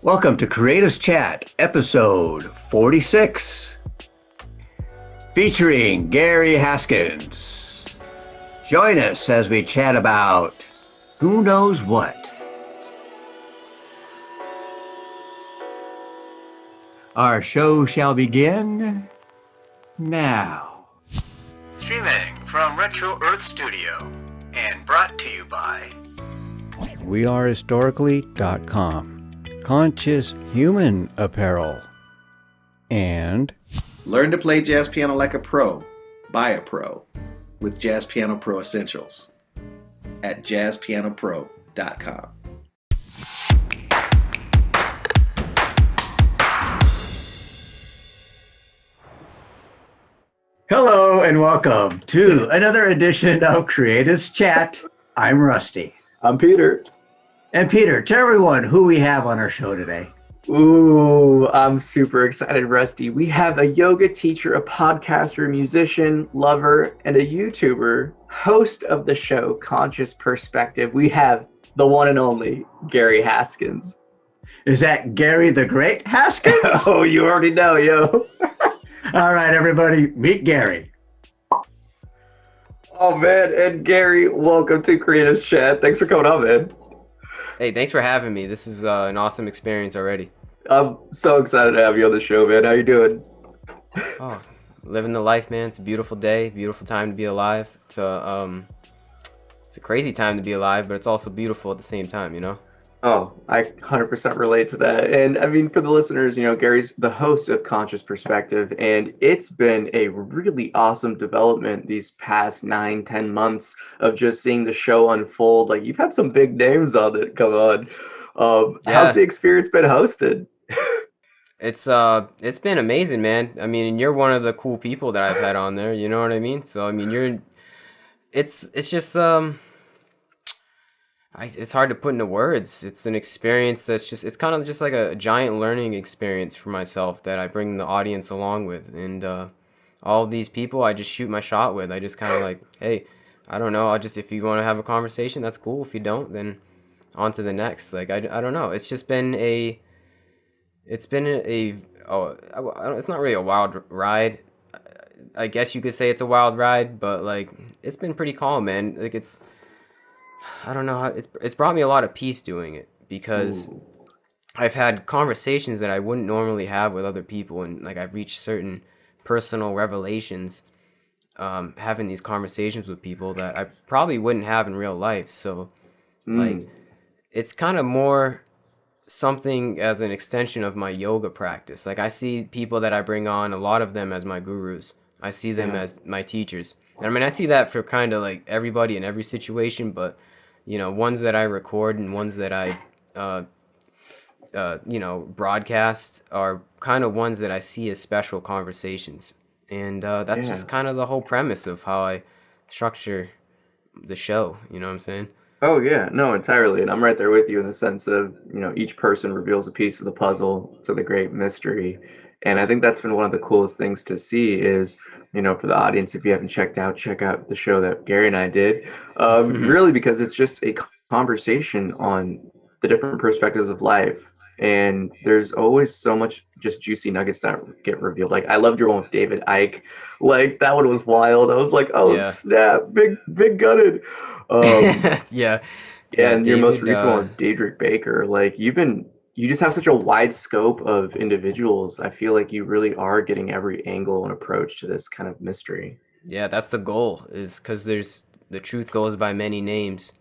Welcome to Creators Chat, episode 46, featuring Gary Haskins. Join us as we chat about who knows what. Our show shall begin now. Streaming from Retro Earth Studio and brought to you by wearehistorically.com. Conscious Human Apparel, and learn to play jazz piano like a pro, by a pro, with Jazz Piano Pro Essentials at jazzpianopro.com. Hello and welcome to another edition of Creators Chat. I'm Rusty. I'm Peter. And Peter, tell everyone who we have on our show today. Ooh, I'm super excited, Rusty. We have a yoga teacher, a podcaster, musician, lover, and a YouTuber, host of the show Conscious Perspective. We have the one and only Gary Haskins. Is that Gary the Great Haskins? Oh, you already know, yo. All right, everybody, meet Gary. Oh, man, and Gary, welcome to Creators Chat. Thanks for coming on, man. Hey, thanks for having me. This is an awesome experience already. I'm so excited to have you on the show, man. How you doing? Oh, living the life, man. It's a beautiful day, beautiful time to be alive. It's a crazy time to be alive, but it's also beautiful at the same time, you know? Oh, I 100% relate to that. And I mean, for the listeners, you know, Gary's the host of Conscious Perspective, and it's been a really awesome development these past 9-10 months of just seeing the show unfold. Like, you've had some big names on it come on. How's the experience been hosted? It's been amazing, man. I mean, you're one of the cool people that I've had on there, you know what I mean? So I mean, it's just it's hard to put into words. It's an experience it's kind of just like a giant learning experience for myself that I bring the audience along with. And all of these people I just shoot my shot with. I just kind of like, hey, I don't know. If you want to have a conversation, that's cool. If you don't, then on to the next. Like, I don't know. It's just been it's not really a wild ride. I guess you could say it's a wild ride, but like, it's been pretty calm, man. Like, I don't know how it's brought me a lot of peace doing it, because I've had conversations that I wouldn't normally have with other people, and like, I've reached certain personal revelations having these conversations with people that I probably wouldn't have in real life. So like, it's kind of more something as an extension of my yoga practice. Like, I see people that I bring on, a lot of them as my gurus. I see them as my teachers. And I mean, I see that for kind of like everybody in every situation, but you know, ones that I record and ones that I, broadcast are kind of ones that I see as special conversations. And that's just kind of the whole premise of how I structure the show. You know what I'm saying? Oh, yeah, no, entirely. And I'm right there with you in the sense of, you know, each person reveals a piece of the puzzle to the great mystery. And I think that's been one of the coolest things to see is, you know, for the audience, if you haven't check out the show that Gary and I did, really, because it's just a conversation on the different perspectives of life. And there's always so much just juicy nuggets that get revealed. Like, I loved your one with David Icke. Like, that one was wild. I was like, oh, snap, big gutted. Yeah. And David, your most recent one with Diedrich Baker, like, you just have such a wide scope of individuals. I feel like you really are getting every angle and approach to this kind of mystery. Yeah, that's the goal, is because the truth goes by many names,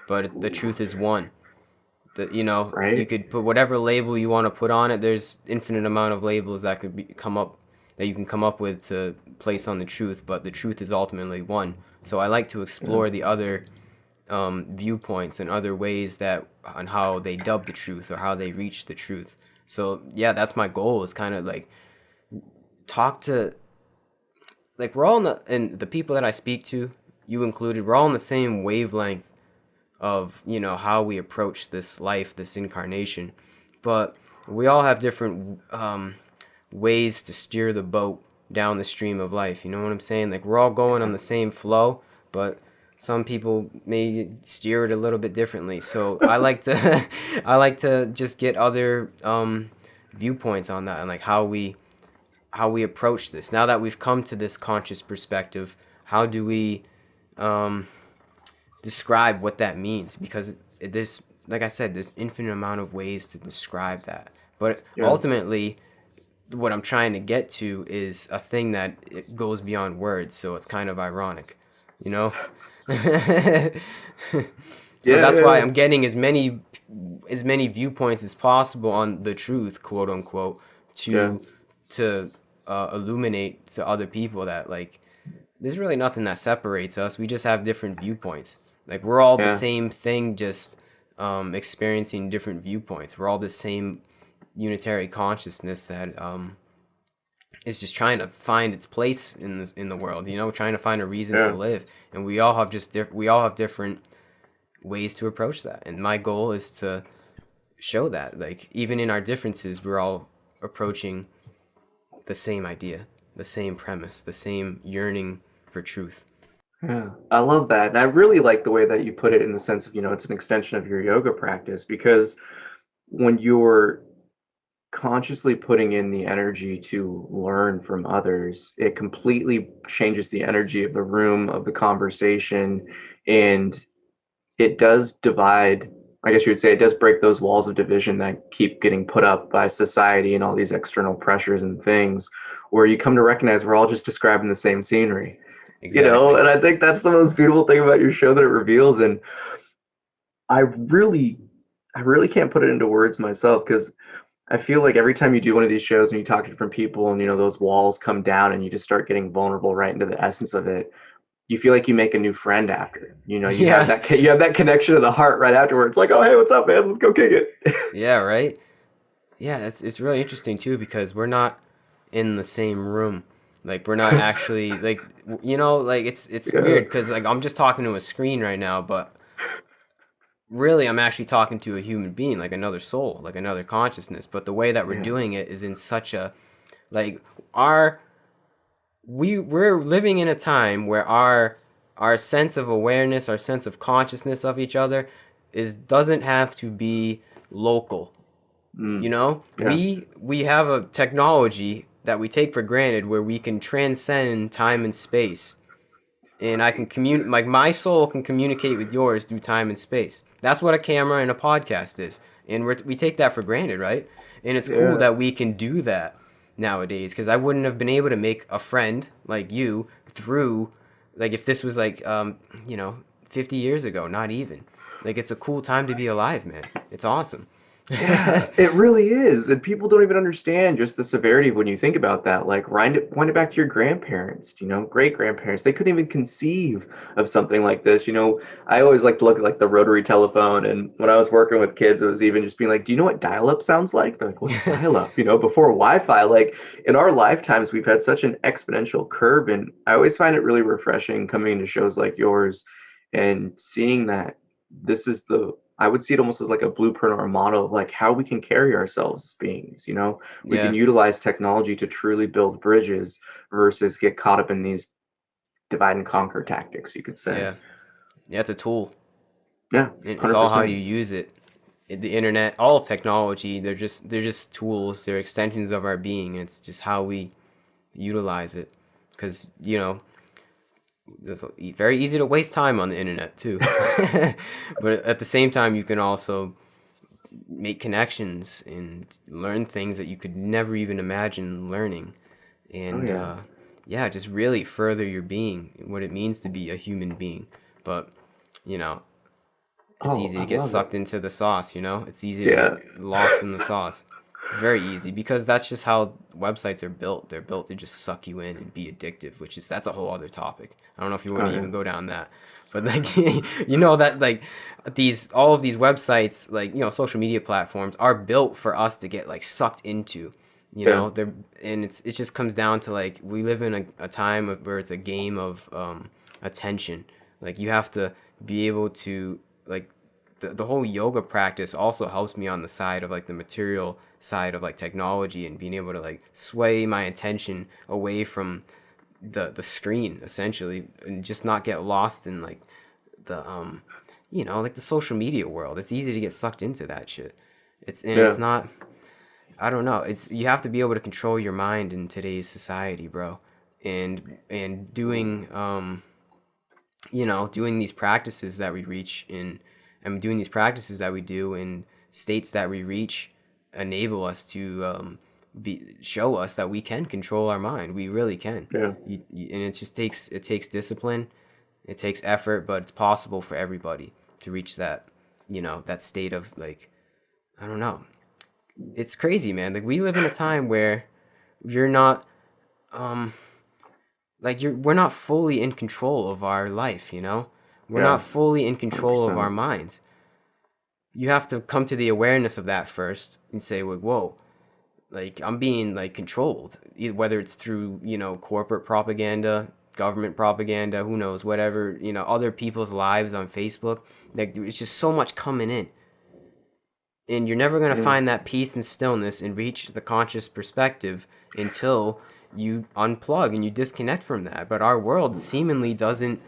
but the truth is one. Right? You could put whatever label you want to put on it. There's infinite amount of labels that you can come up with to place on the truth, but the truth is ultimately one. So I like to explore the other viewpoints and other ways on how they dub the truth or how they reach the truth. So yeah, that's my goal, is kind of like talk to, like, we're all and the people that I speak to, you included, we're all in the same wavelength of, you know, how we approach this life, this incarnation, but we all have different ways to steer the boat down the stream of life. You know what I'm saying? Like, we're all going on the same flow, but Some people may steer it a little bit differently. So I like to I like to just get other viewpoints on that, and like how we approach this. Now that we've come to this conscious perspective, how do we describe what that means? Because there's, like I said, there's infinite amount of ways to describe that. But Yeah. ultimately, what I'm trying to get to is a thing that it goes beyond words. So it's kind of ironic, you know? So Yeah, that's yeah, why yeah. I'm getting as many viewpoints as possible on the truth, quote unquote, Yeah. to illuminate to other people that like there's really nothing that separates us. We just have different viewpoints. Like we're all the Yeah. same thing, just experiencing different viewpoints. We're all the same unitary consciousness that is just trying to find its place in the world. You know, trying to find a reason to Yeah. live. And we all have we all have different ways to approach that. And my goal is to show that, like, even in our differences, we're all approaching the same idea, the same premise, the same yearning for truth. Yeah, I love that. And I really like the way that you put it in the sense of, it's an extension of your yoga practice because when you're consciously putting in the energy to learn from others, it completely changes the energy of the room, of the conversation, and it does divide. I guess you would say it does break those walls of division that keep getting put up by society and all these external pressures and things, where you come to recognize we're all just describing the same scenery. Exactly. And I think that's the most beautiful thing about your show that it reveals. And I really, I really can't put it into words myself because I feel like every time you do one of these shows and you talk to different people and those walls come down and you just start getting vulnerable right into the essence of it, you feel like you make a new friend after. You have Yeah. that connection of the heart right afterwards. Like, oh hey, what's up, man? Let's go kick it. Yeah, right? Yeah, it's really interesting too because we're not in the same room. Like we're not actually like like it's Yeah, weird because like I'm just talking to a screen right now, but really I'm actually talking to a human being, like another soul, like another consciousness. But the way that we're yeah, doing it is in such a like our we're living in a time where our sense of awareness, our sense of consciousness of each other is doesn't have to be local. You mm, know, yeah, we have a technology that we take for granted where we can transcend time and space, and I can communicate, like my soul can communicate with yours through time and space. That's what a camera and a podcast is, and we take that for granted, right? And it's cool yeah. that we can do that nowadays because I wouldn't have been able to make a friend like you through, like if this was like 50 years ago, not even. Like it's a cool time to be alive, man. It's awesome. Yeah, it really is. And people don't even understand just the severity when you think about that. Like, wind it back to your grandparents, great grandparents. They couldn't even conceive of something like this. I always like to look at like the rotary telephone. And when I was working with kids, it was even just being like, do you know what dial up sounds like? They're like, what's dial up? Before Wi Fi, like in our lifetimes, we've had such an exponential curve. And I always find it really refreshing coming into shows like yours and seeing that this is I would see it almost as like a blueprint or a model of like how we can carry ourselves as beings. We can Yeah, utilize technology to truly build bridges versus get caught up in these divide and conquer tactics, you could say. yeah, yeah. It's a tool. Yeah, It's all how 100%. you use it. The internet, all of technology, they're just tools. They're extensions of our being. It's just how we utilize it. Because it's very easy to waste time on the internet too. But at the same time, you can also make connections and learn things that you could never even imagine learning. Oh And yeah. yeah, just really further your being, what it means to be a human being. But you know, it's Oh, easy I to get love it. sucked into the sauce, It's easy to Yeah. get lost in the sauce. Very easy because that's just how websites are built. They're built to just suck you in and be addictive, that's a whole other topic. I don't know if you want Oh to yeah. even go down that. But like that like these all of these websites, like, social media platforms are built for us to get like sucked into. Yeah. They're and it just comes down to like we live in a time where it's a game of attention. Like you have to be able to like the whole yoga practice also helps me on the side of like the material side of like technology and being able to like sway my attention away from the screen essentially and just not get lost in like the like the social media world. It's easy to get sucked into that shit. It's Yeah. not, I don't know. It's You have to be able to control your mind in today's society, bro. And doing doing these practices that we reach in and doing these practices that we do in states that we reach enable us to show us that we can control our mind. We really can. Yeah. And it takes discipline, it takes effort, but it's possible for everybody to reach that, that state of like, I don't know. It's crazy, man. Like we live in a time where you're not we're not fully in control of our life, We're Yeah. not fully in control of our 100%. minds. You have to come to the awareness of that first and say, like, whoa, like I'm being like controlled, whether it's through, corporate propaganda, government propaganda, who knows, whatever, other people's lives on Facebook. Like it's just so much coming in. And you're never going to Yeah. find that peace and stillness and reach the conscious perspective until you unplug and you disconnect from that. But our world seemingly doesn't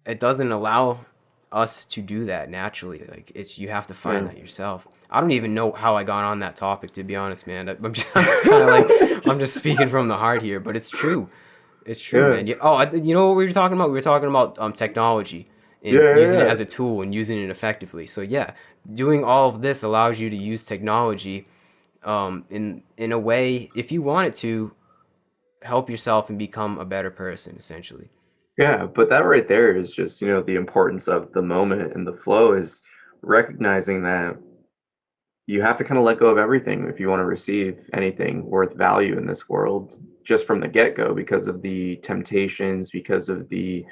allow us to do that naturally. Like you have to find Yeah. that yourself. I don't even know how I got on that topic, to be honest, man. I'm just kind of like, I'm just speaking from the heart here, but it's true. It's true, Yeah. man. You know what we were talking about? We were talking about technology and Yeah. using it Yeah. as a tool and using it effectively. So yeah, doing all of this allows you to use technology in a way, if you want it to, help yourself and become a better person, essentially. Yeah, but that right there is just, the importance of the moment and the flow is recognizing that you have to kind of let go of everything if you want to receive anything worth value in this world just from the get-go, because of the temptations, because of the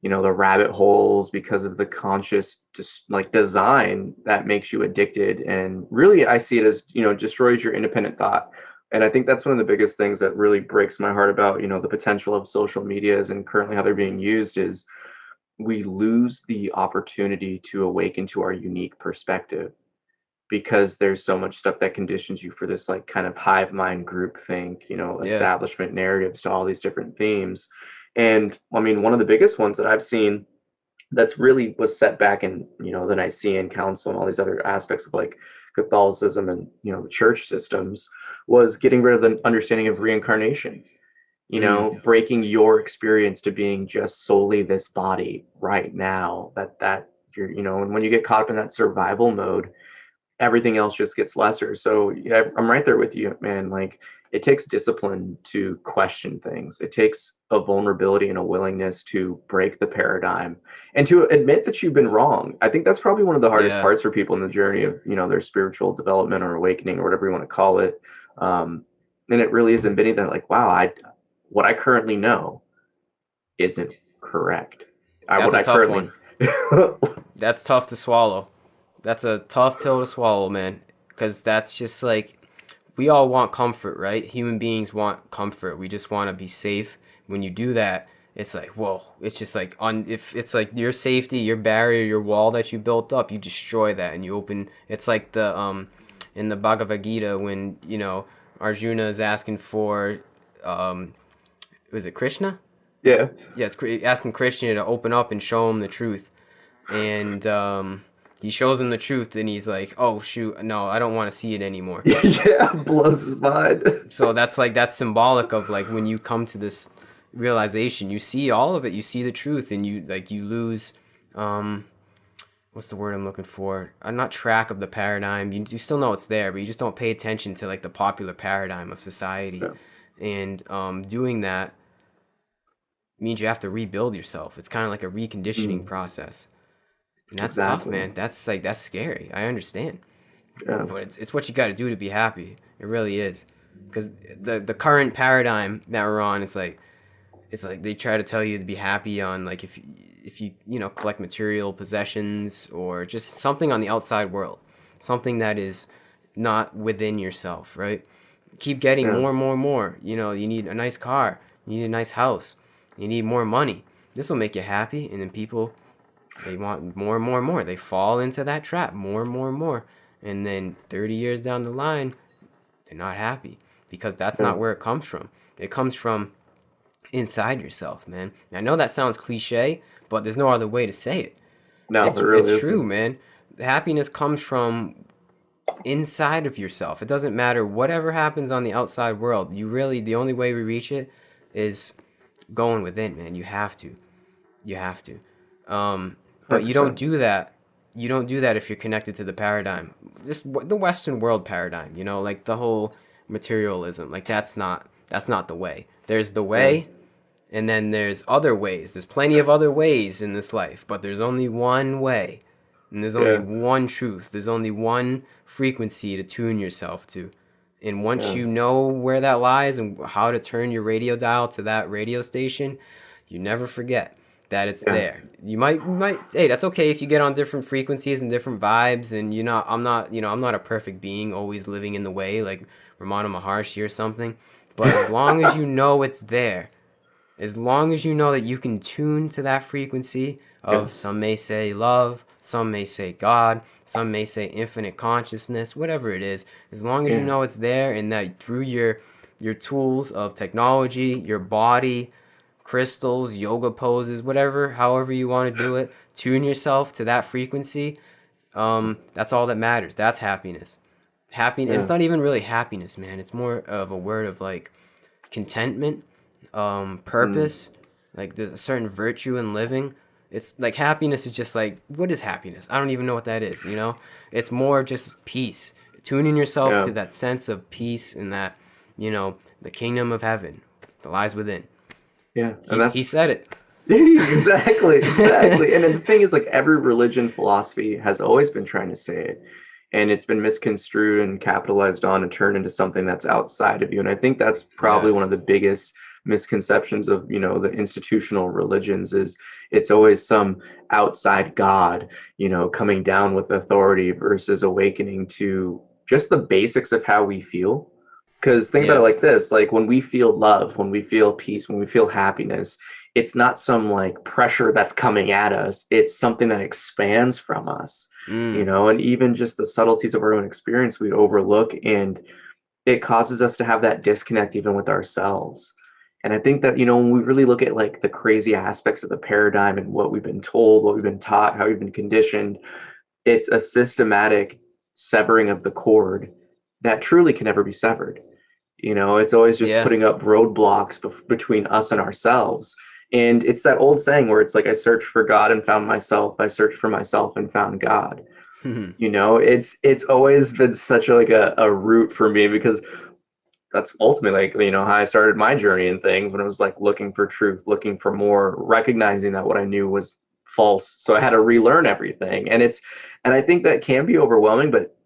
rabbit holes, because of the conscious just like design that makes you addicted. And really I see it as, destroys your independent thought. And I think that's one of the biggest things that really breaks my heart about, the potential of social medias and currently how they're being used is we lose the opportunity to awaken to our unique perspective because there's so much stuff that conditions you for this like kind of hive mind group think, Yeah. establishment narratives to all these different themes. And I mean, one of the biggest ones that I've seen that's really was set back in, the Nicene Council and all these other aspects of like Catholicism and, the church systems was getting rid of the understanding of reincarnation, breaking your experience to being just solely this body right now that you're, and when you get caught up in that survival mode, everything else just gets lesser. So yeah, I'm right there with you, man. Like it takes discipline to question things. It takes a vulnerability and a willingness to break the paradigm and to admit that you've been wrong. I think that's probably one of the hardest Yeah. parts for people in the journey of, their spiritual development or awakening or whatever you want to call it. And it really is admitting that like, wow, what I currently know isn't correct. That's What a I tough currently one. That's tough to swallow. That's a tough pill to swallow, man. Because that's just like, we all want comfort, right? Human beings want comfort. We just want to be safe. When you do that, it's like, whoa. It's just like, if it's like your safety, your barrier, your wall that you built up, you destroy that and you open. It's like in the Bhagavad Gita when, Arjuna is asking for, was it Krishna? Yeah. Yeah, it's asking Krishna to open up and show him the truth. And he shows him the truth and he's like, oh shoot, no, I don't want to see it anymore. Yeah, blows his mind. So that's symbolic of like when you come to this realization, you see all of it, you see the truth, and you lose what's the word I'm looking for? I'm not track of the paradigm. You still know it's there, but you just don't pay attention to like the popular paradigm of society. Yeah. And doing that means you have to rebuild yourself. It's kind of like a reconditioning process. And that's tough, Exactly. man. That's scary. I understand. Yeah. But it's what you got to do to be happy. It really is. Because the current paradigm that we're on, it's like they try to tell you to be happy on like if you collect material possessions or just something on the outside world, something that is not within yourself, right? Keep getting Yeah. more and more and more. You need a nice car, you need a nice house, you need more money. This will make you happy, and then people, they want more and more and more. They fall into that trap more and more and more, and then 30 years down the line, they're not happy because that's Yeah. not where it comes from. It comes from inside yourself, man. I know that sounds cliche, but there's no other way to say it. No, It's there really true, isn't. man. Happiness comes from inside of yourself. It doesn't matter whatever happens on the outside world. The only way we reach it is going within, man. You have to. You have to. But you don't 100%. do that. You don't do that if you're connected to the paradigm, just the Western world paradigm. Like the whole materialism. Like that's not the way. There's the Yeah. way, and then there's other ways. There's plenty of other ways in this life, but there's only one way, and there's only Yeah. one truth. There's only one frequency to tune yourself to. And once Yeah. you know where that lies and how to turn your radio dial to that radio station, you never forget that it's Yeah. there. You might hey, that's okay if you get on different frequencies and different vibes, and I'm not a perfect being always living in the way like Ramana Maharshi or something. But as long as you know it's there, as long as you know that you can tune to that frequency of, Yeah. some may say love, some may say God, some may say infinite consciousness, whatever it is, as long as you Yeah. know it's there, and that through your tools of technology, your body, crystals, yoga poses, whatever, however you want to do it, tune yourself to that frequency. That's all that matters. That's happiness. Happiness. Yeah. It's not even really happiness, man. It's more of a word of like contentment, Mm. purpose, like there's a certain virtue in living. It's like happiness is just like, what is happiness? I don't even know what that is. It's more just peace. Tuning yourself Yeah. to that sense of peace and that, the kingdom of heaven that lies within. Yeah. And He said it. exactly, exactly. And then the thing is, like, every religion philosophy has always been trying to say it, and it's been misconstrued and capitalized on and turned into something that's outside of you. And I think that's probably Yeah. one of the biggest misconceptions of, the institutional religions is it's always some outside God, coming down with authority versus awakening to just the basics of how we feel. Because think about it Yeah. like this, like when we feel love, when we feel peace, when we feel happiness, it's not some like pressure that's coming at us. It's something that expands from us, Mm. and even just the subtleties of our own experience we overlook, and it causes us to have that disconnect even with ourselves. And I think that, when we really look at like the crazy aspects of the paradigm and what we've been told, what we've been taught, how we've been conditioned, it's a systematic severing of the cord that truly can never be severed. It's always just Yeah. putting up roadblocks between us and ourselves. And it's that old saying where it's like, I searched for God and found myself. I searched for myself and found God. It's always been such a root for me, because that's ultimately like, how I started my journey in things, when it was like looking for truth, looking for more, recognizing that what I knew was false. So I had to relearn everything. And I think that can be overwhelming, but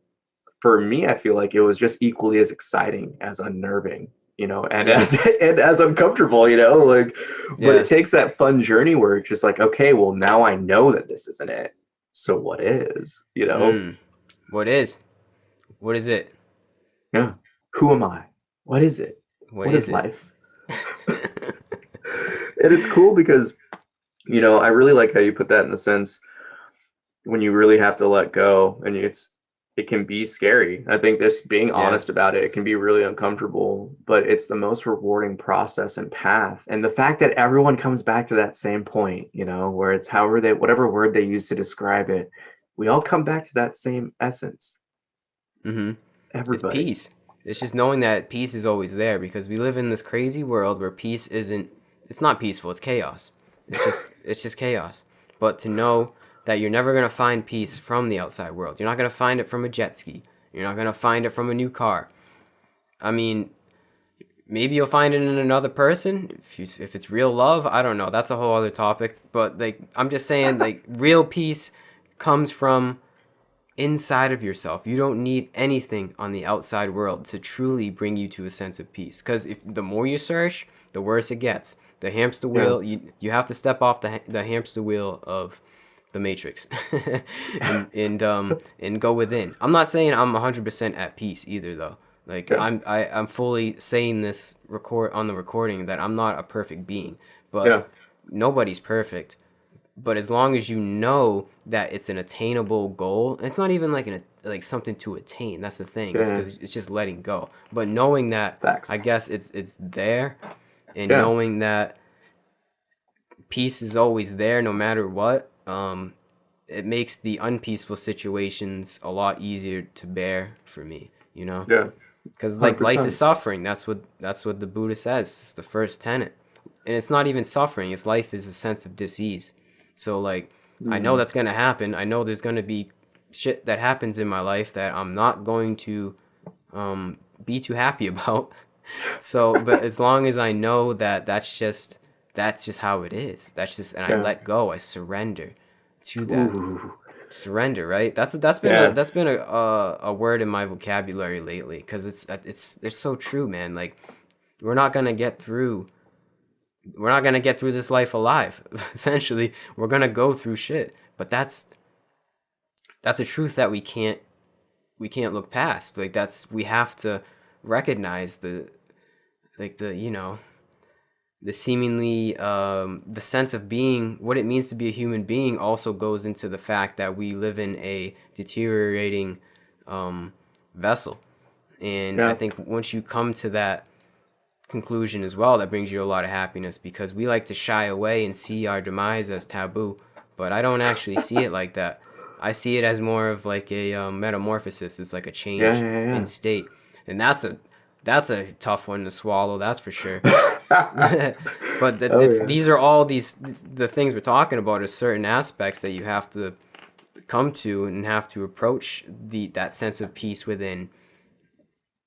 for me, I feel like it was just equally as exciting as unnerving, and Yeah. as uncomfortable, like, but Yeah. it takes that fun journey where it's just like, okay, well, now I know that this isn't it. So what is? Mm. What is? What is it? Yeah. Who am I? What is it? What What is is it? life? And it's cool because, I really like how you put that in the sense when you really have to let go, and it can be scary. I think just being Yeah. honest about it can be really uncomfortable, but it's the most rewarding process and path. And the fact that everyone comes back to that same point, where it's whatever word they use to describe it, we all come back to that same essence. Mm-hmm. It's Everybody. peace. It's just knowing that peace is always there, because we live in this crazy world where peace isn't, it's not peaceful, it's chaos. It's just chaos. But to know that you're never going to find peace from the outside world. You're not going to find it from a jet ski. You're not going to find it from a new car. I mean, maybe you'll find it in another person if it's real love. I don't know. That's a whole other topic, but like I'm just saying, like real peace comes from inside of yourself. You don't need anything on the outside world to truly bring you to a sense of peace. Because if the more you search, the worse it gets. The hamster Yeah. wheel, you have to step off the hamster wheel of the matrix and go within. I'm not saying I'm 100% at peace either though. Like Yeah. I'm fully saying this on the recording that I'm not a perfect being, but Yeah. nobody's perfect. But as long as you know that it's an attainable goal, and it's not even like something to attain. That's the thing. It's Yeah. because it's just letting go. But knowing that, Facts. I guess it's there. and Yeah. knowing that peace is always there no matter what, it makes the unpeaceful situations a lot easier to bear for me, you know? Yeah. Because like life is 100%. suffering. That's what the Buddha says. It's the first tenet. And it's not even suffering. It's life is a sense of dis-ease. So like I know Mm. that's gonna happen. I know there's gonna be shit that happens in my life that I'm not going to be too happy about. So, but as long as I know that that's just how it is. That's just, and I Yeah. let go. I surrender to that. Ooh. Surrender, right? That's been a Yeah. that's been a word in my vocabulary lately because they're so true, man. Like we're not gonna get through we're not gonna get through this life alive. Essentially, we're gonna go through shit, but that's a truth that we can't look past. Like we have to recognize the seemingly the sense of being, what it means to be a human being also goes into the fact that we live in a deteriorating vessel. And I Yeah. think once you come to that conclusion as well, that brings you a lot of happiness, because we like to shy away and see our demise as taboo, but I don't actually see it like that. I see it as more of like a metamorphosis. It's like a Yeah. change in Yeah. state, and that's a tough one to swallow. That's for sure. Yeah. But Oh yeah. these are all the things we're talking about are certain aspects that you have to come to and have to approach that sense of peace within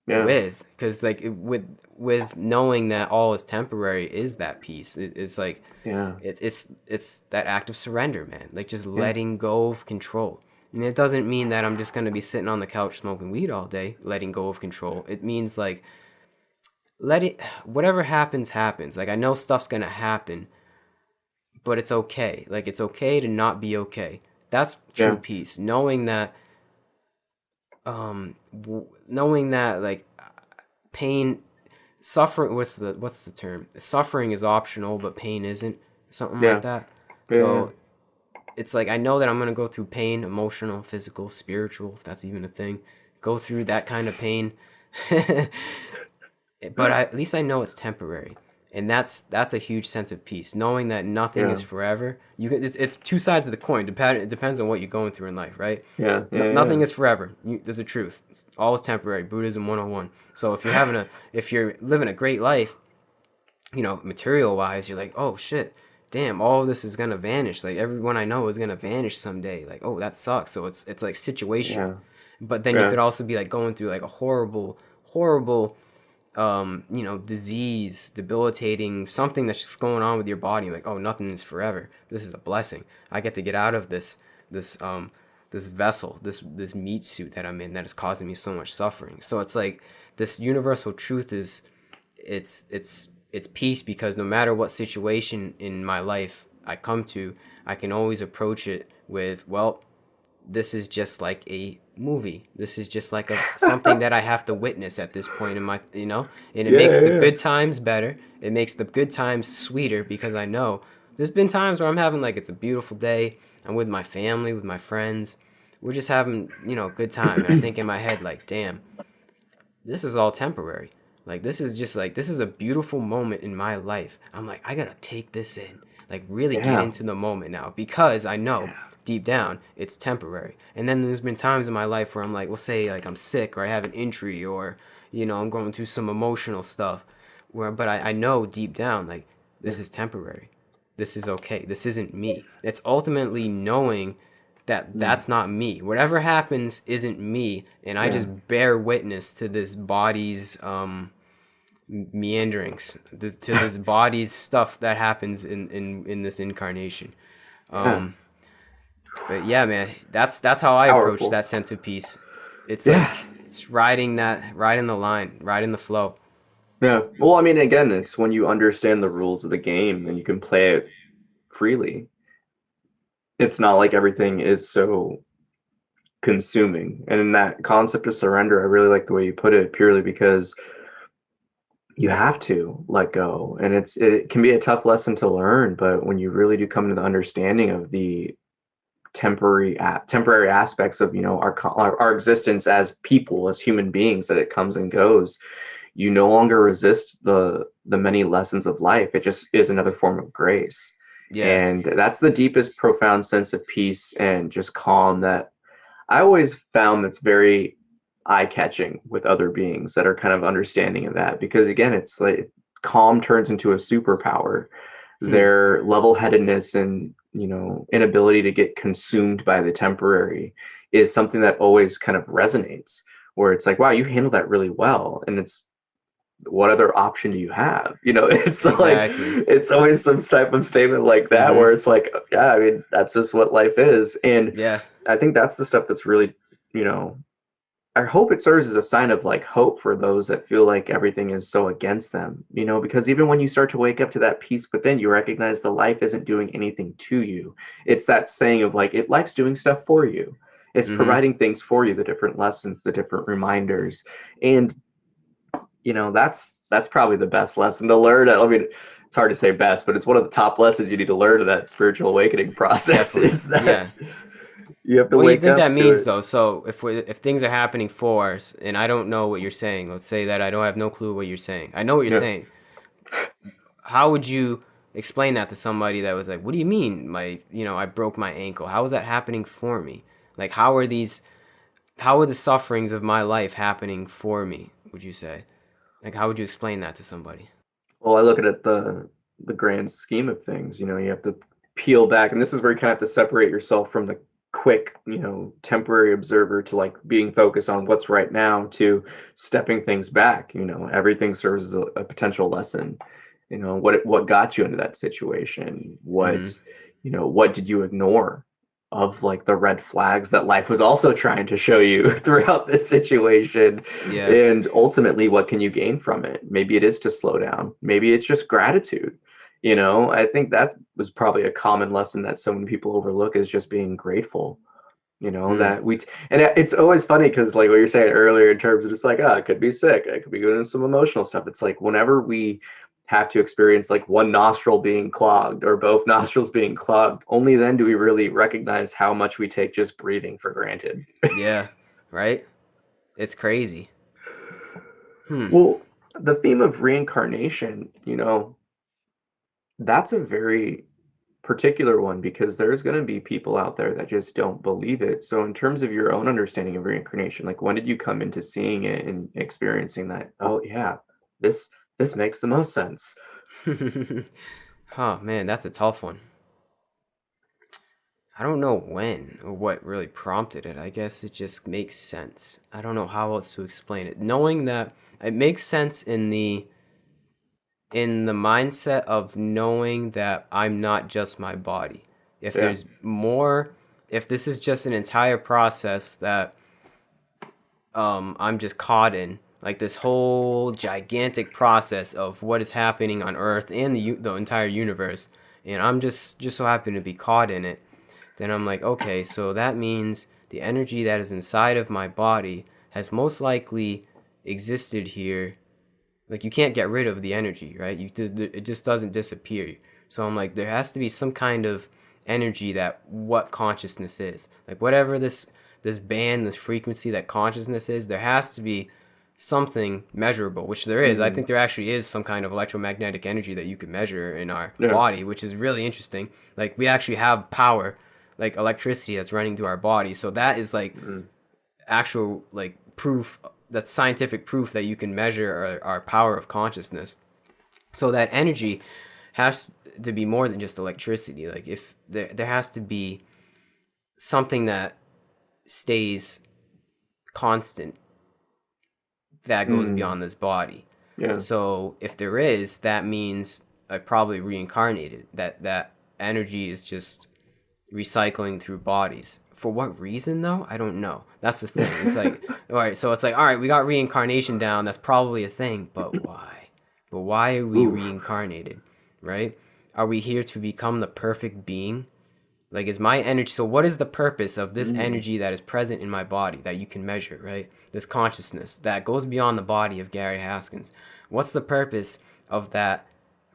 Yeah. with, because like with knowing that all is temporary is that peace. It's like Yeah. it's that act of surrender, man. Like just Yeah. letting go of control. And it doesn't mean that I'm just gonna be sitting on the couch smoking weed all day, letting go of control. It means like let it, whatever happens happens. Like I know stuff's gonna happen, but it's okay. Like it's okay to not be okay. That's true Yeah. peace. Knowing that like pain, suffering, what's the term? Suffering is optional, but pain isn't, something like Yeah. that. Yeah. So it's like I know that I'm gonna go through pain, emotional, physical, spiritual, if that's even a thing. Go through that kind of pain. But at least I know it's temporary, and that's a huge sense of peace, knowing that nothing Yeah. is forever. It's two sides of the coin. It depends on what you're going through in life, right? Yeah. Yeah. Nothing Yeah. is forever. There's a truth. All is temporary. Buddhism 101. So if you're living a great life, material wise, you're like, oh shit, damn, all of this is gonna vanish. Like everyone I know is gonna vanish someday. Like, oh, that sucks. So it's like situational. Yeah. But then you Yeah. could also be like going through like a horrible disease, debilitating, something that's just going on with your body. Like, oh, nothing is forever. This is a blessing. I get to get out of this vessel, this meat suit that I'm in that is causing me so much suffering. So it's like this universal truth is it's peace, because no matter what situation in my life I come to, I can always approach it with, well, this is just like a movie. This is just like something that I have to witness at this point in my, and it makes Yeah. the Yeah. good times better. It makes the good times sweeter, because I know there's been times where I'm having like, it's a beautiful day. I'm with my family, with my friends. We're just having, a good time. And I think in my head, like, damn, this is all temporary. Like this is a beautiful moment in my life. I'm like, I gotta take this in, like really get Yeah. into the moment now, because I know deep down it's temporary. And then there's been times in my life where I'm like, we'll say like I'm sick or I have an injury, or I'm going through some emotional stuff, but I know deep down like this is temporary. This is okay. This isn't me. It's ultimately knowing that Mm. that's not me. Whatever happens isn't me, and I Yeah. just bear witness to this body's meanderings, to this body's stuff that happens in this incarnation. Yeah. Um, but yeah, man, that's how I approach Powerful. that sense of peace. It's Yeah. like it's riding the line, riding the flow. Yeah. Well, I mean, again, it's when you understand the rules of the game and you can play it freely. It's not like everything is so consuming. And in that concept of surrender, I really like the way you put it, purely because you have to let go. And it can be a tough lesson to learn, but when you really do come to the understanding of the temporary aspects of our existence as people, as human beings, that it comes and goes, you no longer resist the many lessons of life. It just is another form of grace. Yeah. And that's the deepest, profound sense of peace and just calm that I always found that's very eye-catching with other beings that are kind of understanding of that. Because again, it's like calm turns into a superpower. Their level-headedness and, inability to get consumed by the temporary is something that always kind of resonates, where it's like, wow, you handled that really well. And it's, what other option do you have? It's like, Exactly. it's always some type of statement like that, where it's like, yeah, I mean, that's just what life is. And Yeah. I think that's the stuff that's really, I hope it serves as a sign of like hope for those that feel like everything is so against them, because even when you start to wake up to that peace within, you recognize the life isn't doing anything to you. It's that saying of like, life's doing stuff for you. It's providing things for you, the different lessons, the different reminders. And, that's probably the best lesson to learn. I mean, it's hard to say best, but it's one of the top lessons you need to learn in that spiritual awakening process. Definitely. Is that Yeah. you have to What do you wake think up that to means, it. though? So if things are happening for us, and I don't know what you're saying, let's say that I don't have no clue what you're saying. I know what you're Yeah. saying. How would you explain that to somebody that was like, "What do you mean? I broke my ankle. How is that happening for me? Like, how are the sufferings of my life happening for me?" Would you say? Like, how would you explain that to somebody? Well, I look at it the grand scheme of things. You have to peel back, and this is where you kind of have to separate yourself from the quick, temporary observer to like being focused on what's right now to stepping things back. Everything serves as a potential lesson. What got you into that situation? Mm-hmm. What did you ignore of like the red flags that life was also trying to show you throughout this situation? Yeah. And ultimately, what can you gain from it? Maybe it is to slow down. Maybe it's just gratitude. I think that was probably a common lesson that so many people overlook, is just being grateful. Mm. That and it's always funny because like what you're saying earlier in terms of just like, I could be sick, I could be doing some emotional stuff. It's like whenever we have to experience like one nostril being clogged or both nostrils being clogged, only then do we really recognize how much we take just breathing for granted. Yeah. Right? It's crazy. Well, the theme of reincarnation, that's a very particular one, because there's going to be people out there that just don't believe it. So in terms of your own understanding of reincarnation, like when did you come into seeing it and experiencing that, oh yeah, this makes the most sense? Oh man, that's a tough one. I don't know when or what really prompted it. I guess it just makes sense. I don't know how else to explain it. Knowing that it makes sense in the mindset of knowing that I'm not just my body. If Yeah. there's more, if this is just an entire process that I'm just caught in, like this whole gigantic process of what is happening on Earth and the entire universe, and I'm just so happen to be caught in it, then I'm like, okay, so that means the energy that is inside of my body has most likely existed here. Like you can't get rid of the energy, right? It just doesn't disappear. So I'm like, there has to be some kind of energy that what consciousness is. Like whatever this band, this frequency that consciousness is, there has to be something measurable, which there is. I think there actually is some kind of electromagnetic energy that you could measure in our Yeah. body, which is really interesting. Like we actually have power, like electricity that's running through our body. So that is like actual like proof, that's scientific proof that you can measure our power of consciousness. So that energy has to be more than just electricity. Like if there has to be something that stays constant that goes beyond this body. Yeah. So if there is, that means I probably reincarnated. That energy is just recycling through bodies. For what reason though? I don't know. That's the thing. It's like, all right, so it's like, all right, we got reincarnation down. That's probably a thing, but why? But why are we reincarnated, right? Are we here to become the perfect being? Like, is my energy, so what is the purpose of this energy that is present in my body that you can measure, right? This consciousness that goes beyond the body of Gary Haskins. What's the purpose of that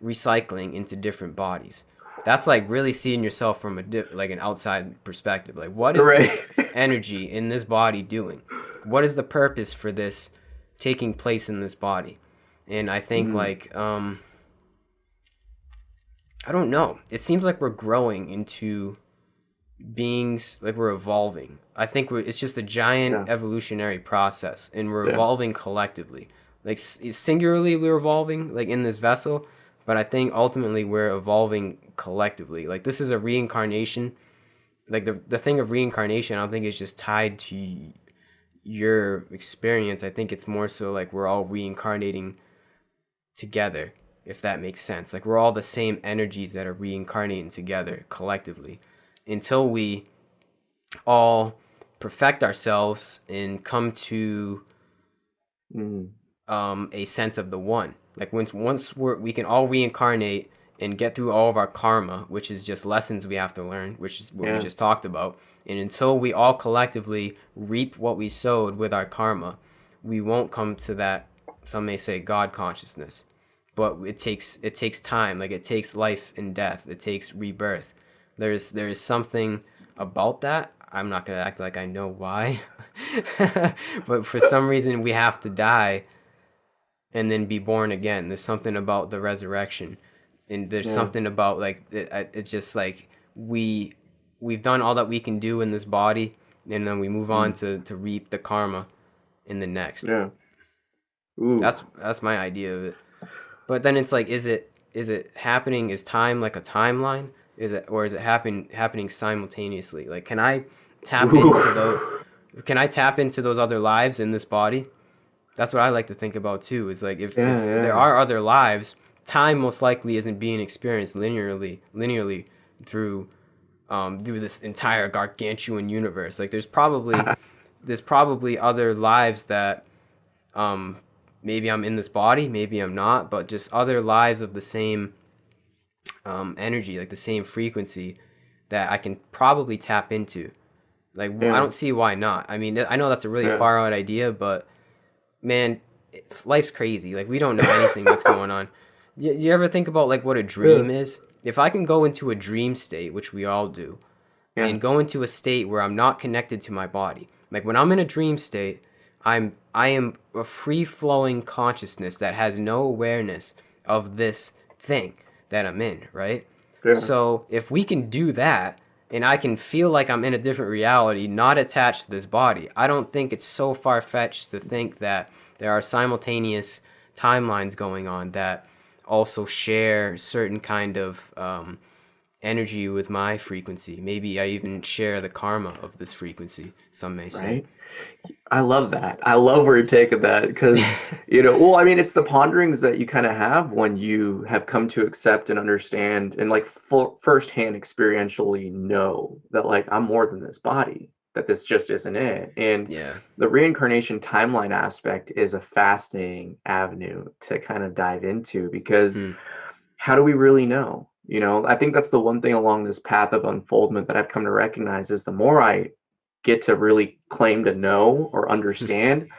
recycling into different bodies? That's like really seeing yourself from like an outside perspective. Like, what is this energy in this body doing? What is the purpose for this taking place in this body? And I think like I don't know. It seems like we're growing into beings, like we're evolving. I think it's just a giant Yeah. evolutionary process, and we're Yeah. evolving collectively. Like singularly, we're evolving, like in this vessel, but I think ultimately we're evolving collectively. Like this is a reincarnation. Like the thing of reincarnation, I don't think it's just tied to your experience. I think it's more so like we're all reincarnating together, if that makes sense. Like we're all the same energies that are reincarnating together collectively until we all perfect ourselves and come to Mm. a sense of the one. Like once we can all reincarnate and get through all of our karma, which is just lessons we have to learn, which is what we Yeah. just talked about. And until we all collectively reap what we sowed with our karma, we won't come to that, some may say, God consciousness. But it takes time. Like it takes life and death. It takes rebirth. There is something about that. I'm not gonna act like I know why, but for some reason we have to die and then be born again. There's something about the resurrection, and there's Yeah. something about like it's just like we've done all that we can do in this body, and then we move on to reap the karma in the next. Yeah. Ooh. That's my idea of it. But then it's like, is it happening? Is time like a timeline? Is it happening simultaneously? Like, can I tap into those? Can I tap into those other lives in this body? That's what I like to think about too. Is like if there are other lives, time most likely isn't being experienced linearly through through this entire gargantuan universe. Like there's probably other lives that maybe I'm in this body, maybe I'm not, but just other lives of the same energy, like the same frequency that I can probably tap into. Like I don't see why not. I mean, I know that's a really far out idea, but man, life's crazy. Like we don't know anything that's going on. You ever think about like what a dream is? If I can go into a dream state, which we all do, and go into a state where I'm not connected to my body. Like when I'm in a dream state, I am a free-flowing consciousness that has no awareness of this thing that I'm in, right? Yeah. So if we can do that, and I can feel like I'm in a different reality, not attached to this body, I don't think it's so far-fetched to think that there are simultaneous timelines going on that also share certain kind of energy with my frequency. Maybe I even share the karma of this frequency, some may say. Right? I love that. I love where you're taking that because, well, I mean, it's the ponderings that you kind of have when you have come to accept and understand and like firsthand experientially know that like I'm more than this body, that this just isn't it. And the reincarnation timeline aspect is a fascinating avenue to kind of dive into because how do we really know? I think that's the one thing along this path of unfoldment that I've come to recognize is the more I get to really claim to know or understand,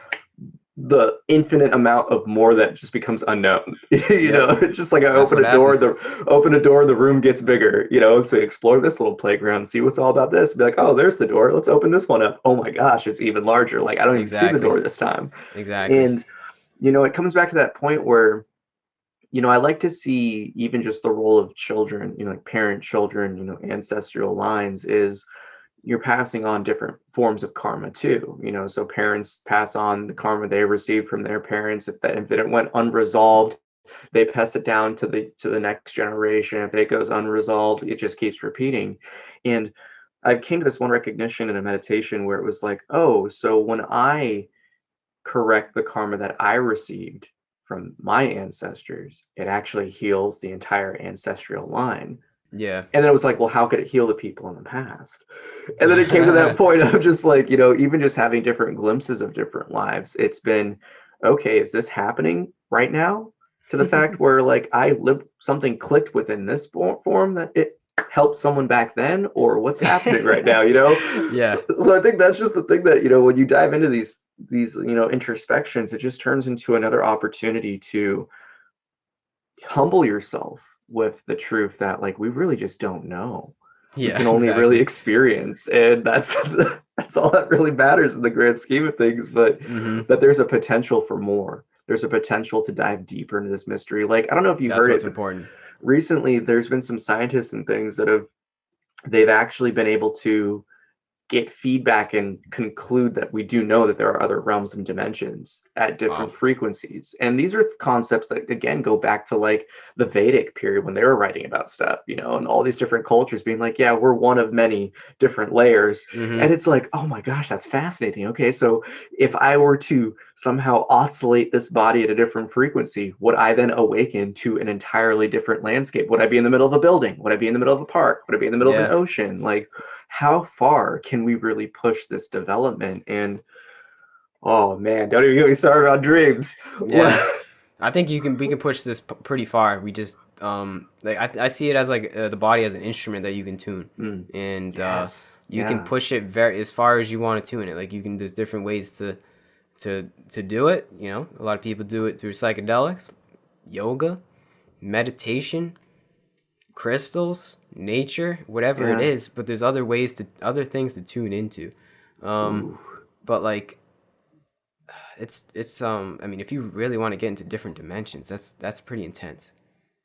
the infinite amount of more that just becomes unknown. It's just like I open a door, the room gets bigger, so explore this little playground, see what's all about this, be like, oh, there's the door, let's open this one up. Oh my gosh, it's even larger. Like I don't even see the door this time. Exactly. And it comes back to that point where I like to see even just the role of children, like parent children, ancestral lines is you're passing on different forms of karma too. So parents pass on the karma they received from their parents. If it went unresolved, they pass it down to the next generation. If it goes unresolved, it just keeps repeating. And I came to this one recognition in a meditation where it was like, oh, so when I correct the karma that I received from my ancestors, it actually heals the entire ancestral line. Yeah. And then it was like, well, how could it heal the people in the past? And then it came to that point of just like, even just having different glimpses of different lives. It's been, okay, is this happening right now? To the fact where like something clicked within this form that it helped someone back then, or what's happening right now, Yeah. So I think that's just the thing that, when you dive into these introspections, it just turns into another opportunity to humble yourself with the truth that like we really just don't know. We can only really experience, and that's all that really matters in the grand scheme of things, but that there's a potential for more, there's a potential to dive deeper into this mystery. Like, I don't know if you've That's heard it, what's but important. recently there's been some scientists and things that they've actually been able to get feedback and conclude that we do know that there are other realms and dimensions at different Wow. frequencies. And these are concepts that again go back to like the Vedic period when they were writing about stuff, and all these different cultures being like, yeah, we're one of many different layers. Mm-hmm. And it's like, oh my gosh, that's fascinating. Okay, so if I were to somehow oscillate this body at a different frequency, would I then awaken to an entirely different landscape? Would I be in the middle of a building? Would I be in the middle of a park? Would I be in the middle of an Yeah. ocean? Like, how far can we really push this development? And oh man, don't even get me started on dreams. Yeah. I think we can push this pretty far. We just like I see it as like the body as an instrument that you can tune, and Yes. you can push it very as far as you want to tune it. Like there's different ways to do it. A lot of people do it through psychedelics, yoga, meditation, crystals, nature, whatever it Yeah. is. But there's other things to tune into. Ooh. But like it's I mean, if you really want to get into different dimensions, that's pretty intense.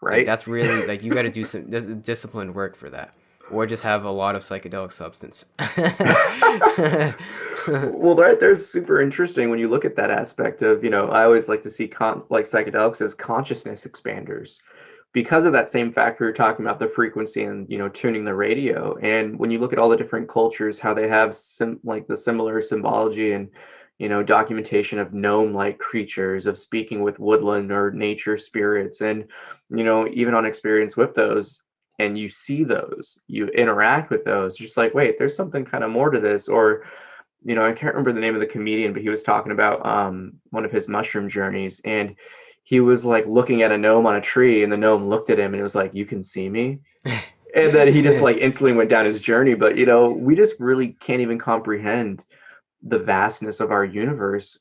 Like Right. that's really like you got to do some disciplined work for that, or just have a lot of psychedelic substance. Well, right there's super interesting when you look at that aspect of, I always like to see like psychedelics as consciousness expanders because of that same factor you're talking about, the frequency and tuning the radio. And when you look at all the different cultures, how they have like the similar symbology and documentation of gnome-like creatures, of speaking with woodland or nature spirits, and even on experience with those, and you see those, you interact with those, just like, wait, there's something kind of more to this. Or I can't remember the name of the comedian, but he was talking about one of his mushroom journeys, and he was like looking at a gnome on a tree, and the gnome looked at him and it was like, you can see me. And then he just like instantly went down his journey. But we just really can't even comprehend the vastness of our universe.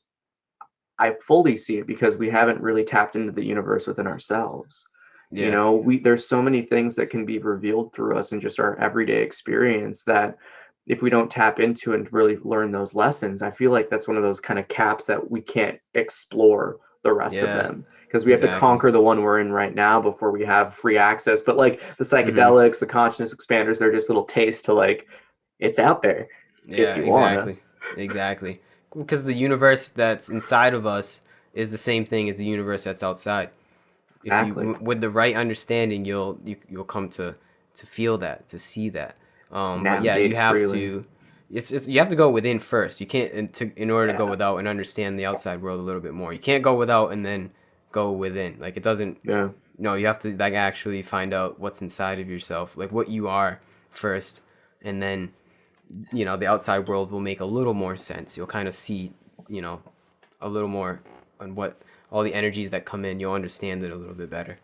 I fully see it because we haven't really tapped into the universe within ourselves. Yeah. There's so many things that can be revealed through us in just our everyday experience that if we don't tap into and really learn those lessons, I feel like that's one of those kind of caps that we can't explore the rest of Yeah. them, because we have to Exactly. conquer the one we're in right now before we have free access. But like the Mm-hmm. psychedelics, the consciousness expanders, they're just little taste to like, it's out there if Yeah. you wanna. Exactly. Because the universe that's inside of us is the same thing as the universe that's outside. If Exactly. you with the right understanding, you'll come to feel that, to see that. But yeah, you Navigate have freely. to. It's you have to go within first. You can't in order to go without and understand the outside world a little bit more. You can't go without and then go within. Like it doesn't. Yeah. No, you have to like actually find out what's inside of yourself, like what you are first, and then the outside world will make a little more sense. You'll kind of see, a little more on what all the energies that come in. You'll understand it a little bit better.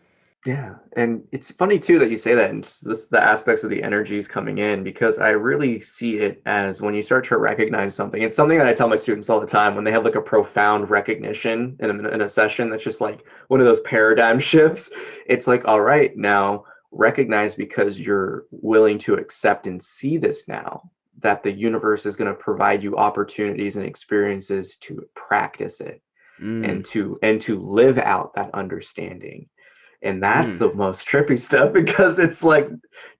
Yeah, and it's funny too that you say that, and the aspects of the energies coming in, because I really see it as when you start to recognize something. It's something that I tell my students all the time when they have like a profound recognition in a session that's just like one of those paradigm shifts. It's like, all right, now recognize, because you're willing to accept and see this now, that the universe is going to provide you opportunities and experiences to practice it and to live out that understanding. And that's the most trippy stuff, because it's like,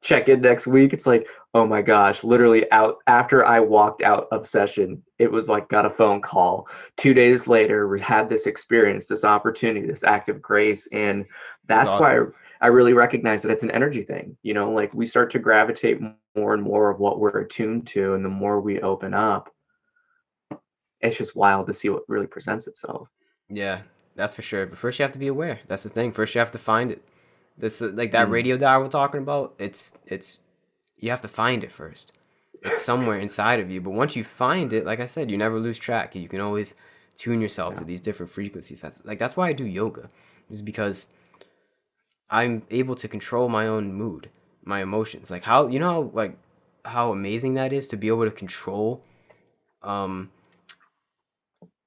check in next week. It's like, oh my gosh, literally out after I walked out of session, it was like, got a phone call 2 days later, we had this experience, this opportunity, this act of grace. And that's awesome. why I really recognize that it's an energy thing. Like we start to gravitate more and more of what we're attuned to. And the more we open up, it's just wild to see what really presents itself. Yeah, that's for sure. But first you have to be aware. That's the thing. First you have to find it. This like that radio dial we're talking about. It's you have to find it first. It's somewhere inside of you. But once you find it, like I said, you never lose track. You can always tune yourself to these different frequencies. That's why I do yoga. Is because I'm able to control my own mood, my emotions. Like how amazing that is to be able to control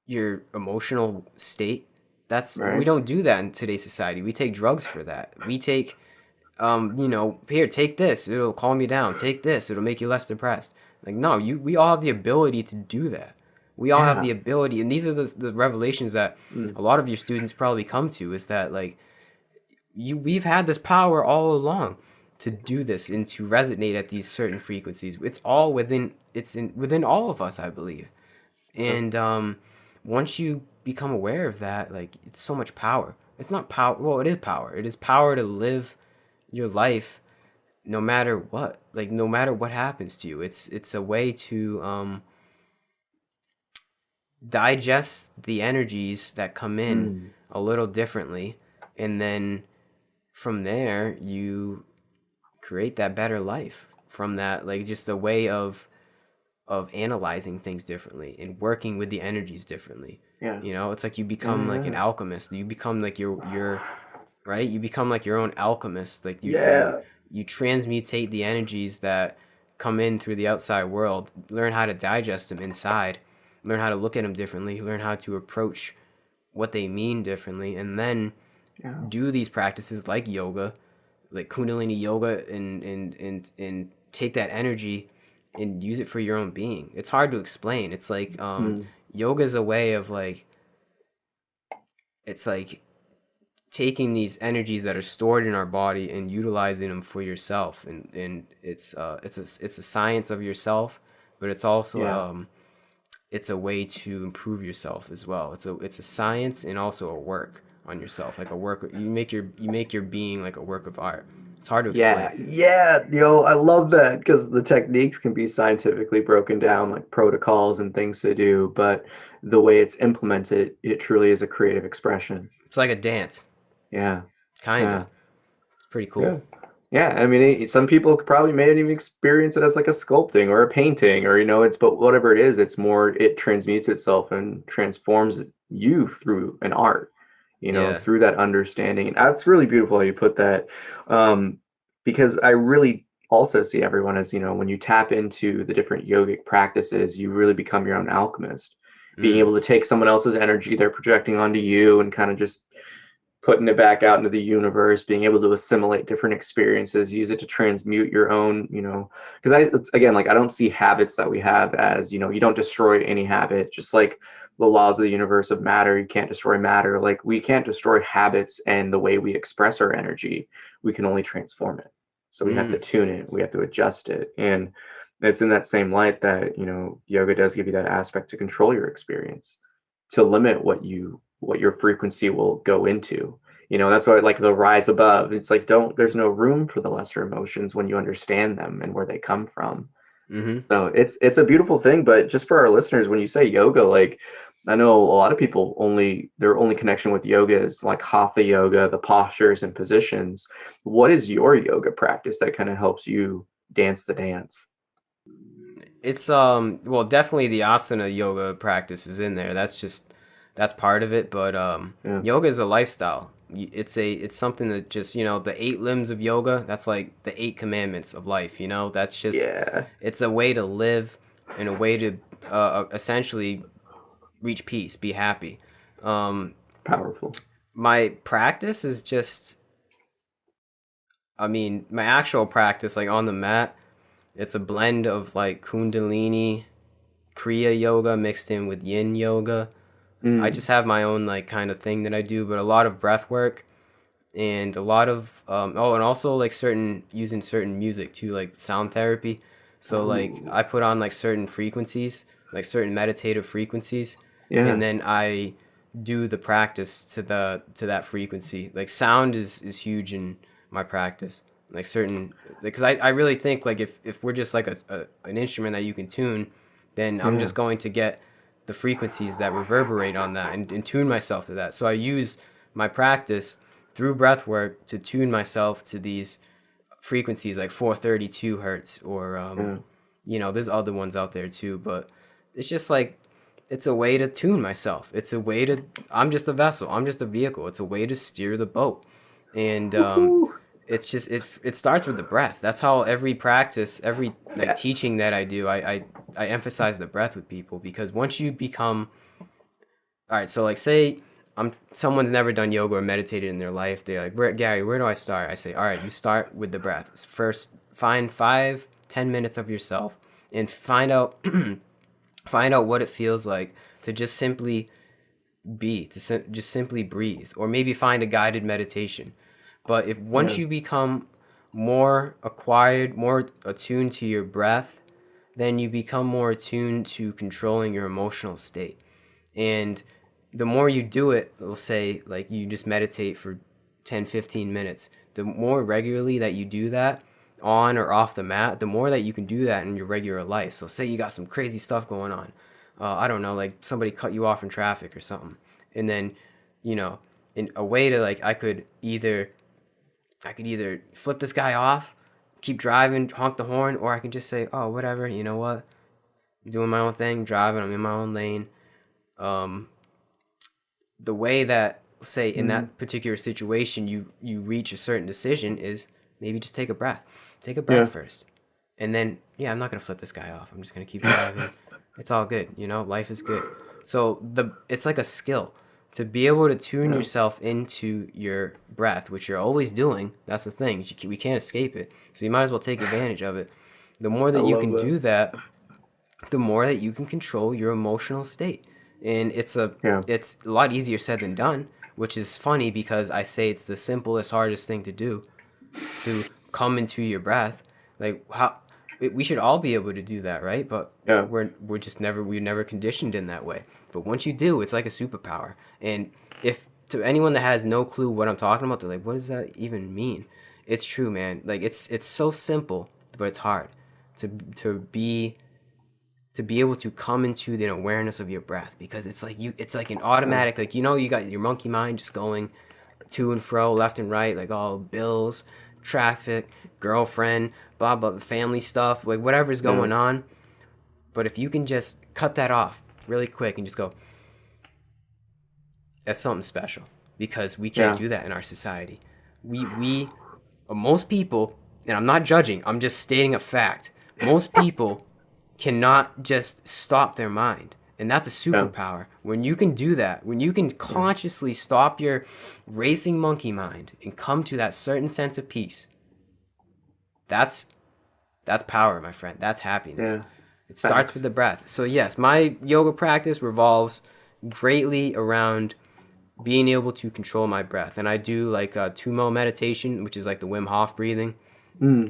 your emotional state. That's Right. We don't do that in today's society. We take drugs for that. We take here, take this, it'll calm you down. Take this, it'll make you less depressed. Like no, we all have the ability to do that. We all have Yeah. the ability, and these are the revelations that Mm. a lot of your students probably come to, is that like we've had this power all along to do this and to resonate at these certain frequencies. It's all within all of us, I believe. And once you become aware of that, like, it's so much power. It's not power. Well, it is power. It is power to live your life no matter what. Like, no matter what happens to you. It's a way to digest the energies that come in Mm. a little differently, and then from there you create that better life from that, like, just a way of analyzing things differently and working with the energies differently. Yeah. You know, it's like you become like an Yeah. alchemist. You become like your right. You become like your own alchemist. Like Yeah. you transmutate the energies that come in through the outside world. Learn how to digest them inside. Learn how to look at them differently. Learn how to approach what they mean differently, and then Yeah. do these practices like yoga, like Kundalini yoga, and take that energy and use it for your own being. It's hard to explain. It's like Mm. yoga is a way of like, it's like taking these energies that are stored in our body and utilizing them for yourself, and it's a science of yourself, but it's also Yeah. it's a way to improve yourself as well. It's a science and also a work on yourself, like a work. You make your being like a work of art. It's hard to Yeah, explain. yeah, I love that because the techniques can be scientifically broken down, like protocols and things to do, but the way it's implemented, it truly is a creative expression. It's like a dance, Yeah, yeah, kinda. It's pretty yeah. cool. Yeah, I mean, some people could probably may even experience it as like a sculpting or a painting, or it's, but whatever it is, it's more, it transmutes itself and transforms you through an art, Yeah. through that understanding. And that's really beautiful how you put that, um, because I really also see everyone as, when you tap into the different yogic practices, you really become your own alchemist, being Mm. able to take someone else's energy they're projecting onto you and kind of just putting it back out into the universe, being able to assimilate different experiences, use it to transmute your own, because again, like, I don't see habits that we have as, you don't destroy any habit, just like the laws of the universe of matter, you can't destroy matter. Like, we can't destroy habits and the way we express our energy. We can only transform it. So we have to Mm. tune it, we have to adjust it. And it's in that same light that, yoga does give you that aspect to control your experience, to limit what your frequency will go into. That's why, like, the rise above, it's like, don't there's no room for the lesser emotions when you understand them and where they come from. Mm-hmm. So it's a beautiful thing. But just for our listeners, when you say yoga, like, I know a lot of people their only connection with yoga is like hatha yoga, the postures and positions. What is your yoga practice that kind of helps you dance the dance? It's well, definitely the asana yoga practice is in there. That's part of it, but Yeah. yoga is a lifestyle. It's something that just, the 8 limbs of yoga, that's like the 8 commandments of life, That's just, Yeah. it's a way to live and a way to essentially reach peace, be happy. Um Powerful. my practice is just, I mean, my actual practice, like on the mat, it's a blend of like Kundalini, Kriya yoga mixed in with Yin yoga. I Mm. just have my own like kind of thing that I do, but a lot of breath work and a lot of oh, and also like using certain music too, like sound therapy. So like Ooh. I put on like certain frequencies, like certain meditative frequencies, Yeah. and then I do the practice to that frequency. Like sound is huge in my practice. Like certain, because I really think like if we're just like an instrument that you can tune, then I'm Yeah. just going to get the frequencies that reverberate on that, and tune myself to that. So I use my practice through breath work to tune myself to these frequencies, like 432 hertz, or Yeah. there's other ones out there too, but it's just like, it's a way to tune myself. It's a way to, I'm just a vessel, I'm just a vehicle. It's a way to steer the boat. And Woohoo. it's just, it starts with the breath. That's how every practice, every like Yes. teaching that I do, I emphasize the breath with people, because once you become, all right, so like say someone's never done yoga or meditated in their life. They're like, Gary, where do I start? I say, all right, you start with the breath. First, find 5-10 minutes of yourself and find out Find out what it feels like to just simply be, just simply breathe, or maybe find a guided meditation. But if once Yeah. you become more acquired, more attuned to your breath, then you become more attuned to controlling your emotional state. And the more you do it, we'll say like you just meditate for 10, 15 minutes, the more regularly that you do that on or off the mat, the more that you can do that in your regular life. So say you got some crazy stuff going on. I don't know, like somebody cut you off in traffic or something. And then, you know, in a way to like, I could either flip this guy off, keep driving, honk the horn, or I can just say, oh, whatever, you know what? I'm doing my own thing, driving, I'm in my own lane. Um, the way that, say, in Mm. that particular situation, you reach a certain decision is maybe just take a breath. Take a Yeah. breath first. And then, yeah, I'm not going to flip this guy off. I'm just going to keep driving. It's all good, you know? Life is good. So it's like a skill to be able to tune Yeah. yourself into your breath, which you're always doing. That's the thing. We can't escape it. So you might as well take advantage of it. The more I that you love can that. do that, the more that you can control your emotional state. And it's a lot easier said than done, which is funny because I say it's the simplest, hardest thing to do, to come into your breath. Like how we should all be able to do that, right? But Yeah. we're never conditioned in that way. But once you do, it's like a superpower. And if to anyone that has no clue what I'm talking about, they're like, what does that even mean? It's true, man. Like it's so simple, but it's hard to to be to be able to come into the awareness of your breath, because it's like an automatic, like, you know, you got your monkey mind just going to and fro, left and right, like all bills, traffic, girlfriend, blah blah, family stuff, like whatever's going on. But if you can just cut that off really quick and just go, that's something special, because we can't do that in our society. We most people, and I'm not judging, I'm just stating a fact, most people cannot just stop their mind. And that's a superpower. When you can do that, when you can consciously stop your racing monkey mind and come to that certain sense of peace, that's power, my friend. That's happiness. Yeah. It starts with the breath. So yes, my yoga practice revolves greatly around being able to control my breath. And I do like a Tumo meditation, which is like the Wim Hof breathing,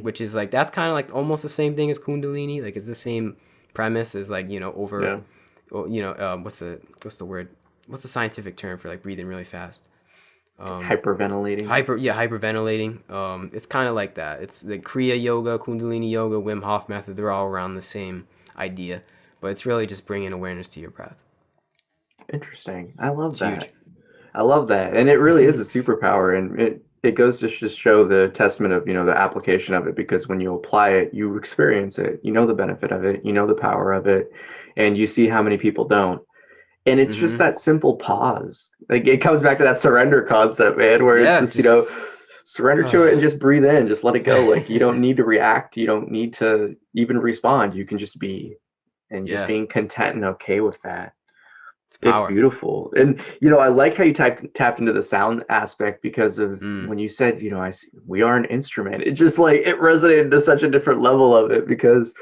which is like, that's kind of like almost the same thing as Kundalini. Like it's the same premise as like, you know, what's the word? What's the scientific term for like breathing really fast? Hyperventilating. Hyperventilating. It's kind of like that. It's the Kriya Yoga, Kundalini Yoga, Wim Hof method. They're all around the same idea, but it's really just bringing awareness to your breath. Interesting. I love It's that. huge. I love that. And it really is a superpower. And it goes to just show the testament of, you know, the application of it, because when you apply it, you experience it, you know, the benefit of it, you know, the power of it, and you see how many people don't. And it's just that simple pause. Like it comes back to that surrender concept, man, where it's just, you know, surrender to it and just breathe in, just let it go. Like you don't need to react. You don't need to even respond. You can just be, and just being content and okay with that. It's beautiful. And, you know, I like how you tapped into the sound aspect, because of when you said, you know, we are an instrument. It just like, it resonated to such a different level of it, because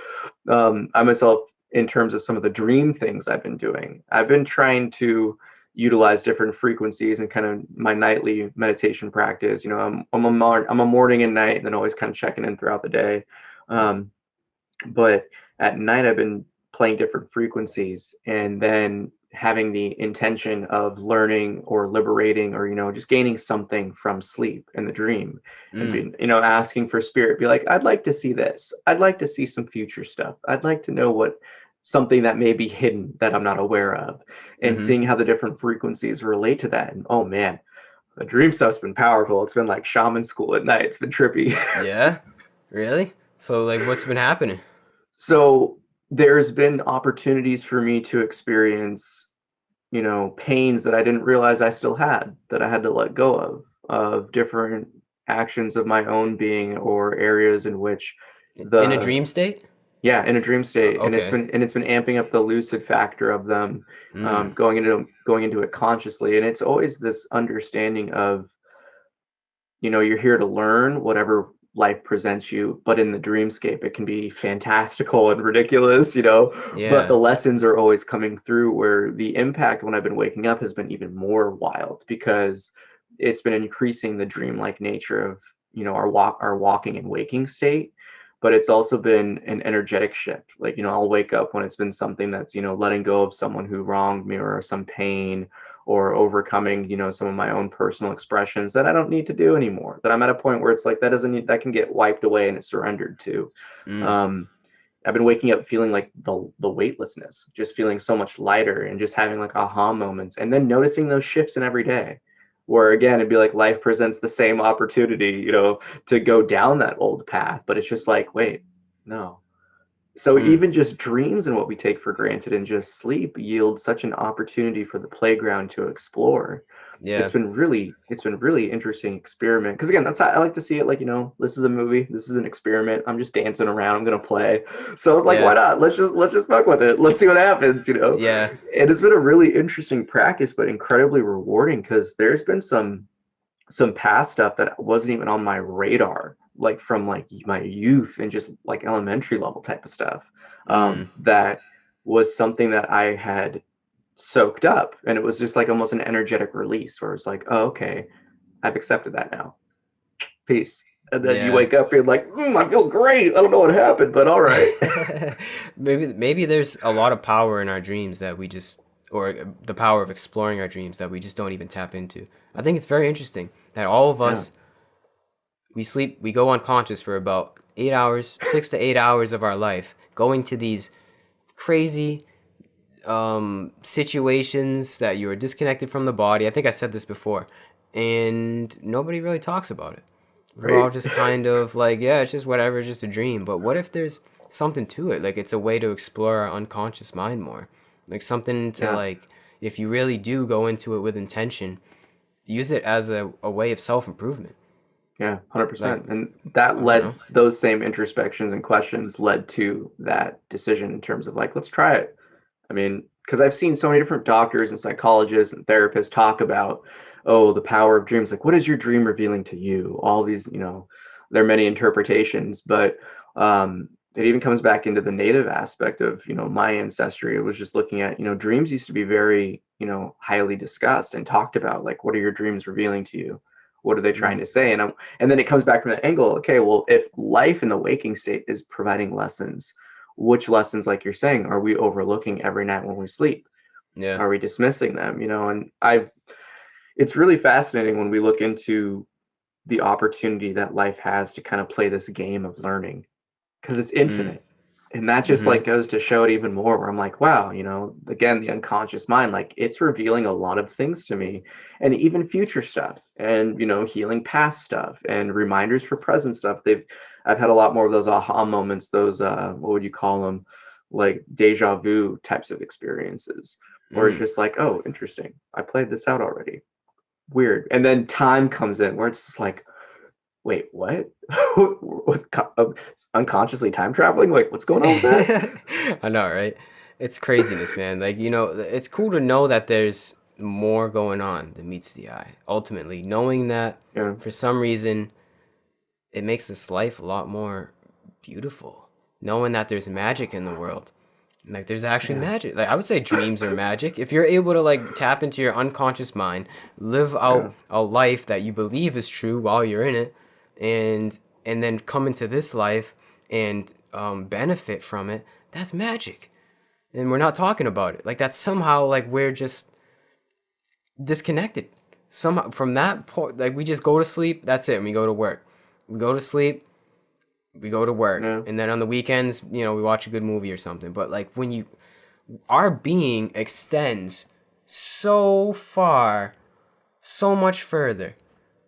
I myself, in terms of some of the dream things I've been doing, I've been trying to utilize different frequencies and kind of my nightly meditation practice. You know, I'm a morning and night, and then always kind of checking in throughout the day. But at night, I've been playing different frequencies, and then having the intention of learning or liberating, or, you know, just gaining something from sleep in the dream, and being, you know, asking for spirit, be like, I'd like to see this. I'd like to see some future stuff. I'd like to know what something that may be hidden that I'm not aware of, and seeing how the different frequencies relate to that. And oh man, the dream stuff's been powerful. It's been like shaman school at night. It's been trippy. Yeah, really? So like, what's been happening? So there's been opportunities for me to experience, you know, pains that I didn't realize I still had, that I had to let go of different actions of my own being, or areas in which In a dream state? Yeah, in a dream state. And Okay. it's been amping up the lucid factor of them, going into it consciously. And it's always this understanding of, you know, you're here to learn whatever life presents you, but in the dreamscape it can be fantastical and ridiculous, you know, but Yeah. the lessons are always coming through, where the impact when I've been waking up has been even more wild, because it's been increasing the dreamlike nature of, you know, our walking and waking state. But it's also been an energetic shift. Like, you know, I'll wake up when it's been something that's, you know, letting go of someone who wronged me, or some pain, or overcoming, you know, some of my own personal expressions that I don't need to do anymore. That I'm at a point where it's like that doesn't need, that can get wiped away and it's surrendered to. Mm. Um, I've been waking up feeling like the weightlessness, just feeling so much lighter, and just having like aha moments, and then noticing those shifts in every day. Where again, it'd be like life presents the same opportunity, you know, to go down that old path, but it's just like, wait, no. So Mm. even just dreams and what we take for granted and just sleep yield such an opportunity for the playground to explore. Yeah. It's been really interesting experiment, because again, that's how I like to see it. Like, you know, this is a movie, this is an experiment, I'm just dancing around, I'm gonna play. So it's like, why Yeah. not, let's just fuck with it, let's see what happens, you know. Yeah. And it's been a really interesting practice, but incredibly rewarding, because there's been some past stuff that wasn't even on my radar, like from like my youth and just like elementary level type of stuff, Mm. that was something that I had soaked up, and it was just like almost an energetic release, where it's like, oh, okay, I've accepted that now, peace. And then you Yeah. wake up and like, I feel great, I don't know what happened, but all right. Maybe there's a lot of power in our dreams that we just, or the power of exploring our dreams that we just don't even tap into. I think it's very interesting that all of Yeah, us, we go unconscious for about 8 hours, 6 to 8 hours of our life, going to these crazy situations that you are disconnected from the body. I think I said this before, and nobody really talks about it. We're all right. just kind of like, yeah, it's just whatever, it's just a dream. But what if there's something to it? Like, it's a way to explore our unconscious mind more. Like, something to, Yeah, like, if you really do go into it with intention, use it as a way of self-improvement. yeah, Like, 100%. And that I don't know. led, those same introspections and questions led to that decision, in terms of like, let's try it. I mean, because I've seen so many different doctors and psychologists and therapists talk about, oh, the power of dreams. Like, what is your dream revealing to you? All these, you know, there are many interpretations, but it even comes back into the native aspect of, you know, my ancestry. It was just looking at, you know, dreams used to be very, you know, highly discussed and talked about. Like, what are your dreams revealing to you? What are they trying Mm. to say? And then it comes back from that angle. Okay, well, if life in the waking state is providing lessons, which lessons, like you're saying, are we overlooking every night when we sleep? Yeah. Are we dismissing them? You know, and it's really fascinating when we look into the opportunity that life has to kind of play this game of learning, because it's Mm. infinite. And that just Mm-hmm. like goes to show it even more, where I'm like, wow, you know, again, the unconscious mind, like it's revealing a lot of things to me, and even future stuff, and, you know, healing past stuff and reminders for present stuff. I've had a lot more of those aha moments, those, what would you call them? Like deja vu types of experiences, where it's Mm. just like, oh, interesting, I played this out already. Weird. And then time comes in, where it's just like, wait, what? Unconsciously time traveling? Like, what's going on with that? I know, right? It's craziness, man. Like, it's cool to know that there's more going on than meets the eye. Ultimately, knowing that Yeah, for some reason it makes this life a lot more beautiful. Knowing that there's magic in the world. Like, there's actually yeah, magic. Like, I would say dreams are magic. If you're able to, like, tap into your unconscious mind, live yeah, out a life that you believe is true while you're in it, and and then come into this life and benefit from it, that's magic. And we're not talking about it. Like, that's somehow, like, we're just disconnected. Somehow from that point, like, we just go to sleep, that's it, and we go to work. We go to sleep, we go to work, yeah, and then on the weekends, we watch a good movie or something. But, like, our being extends so far, so much further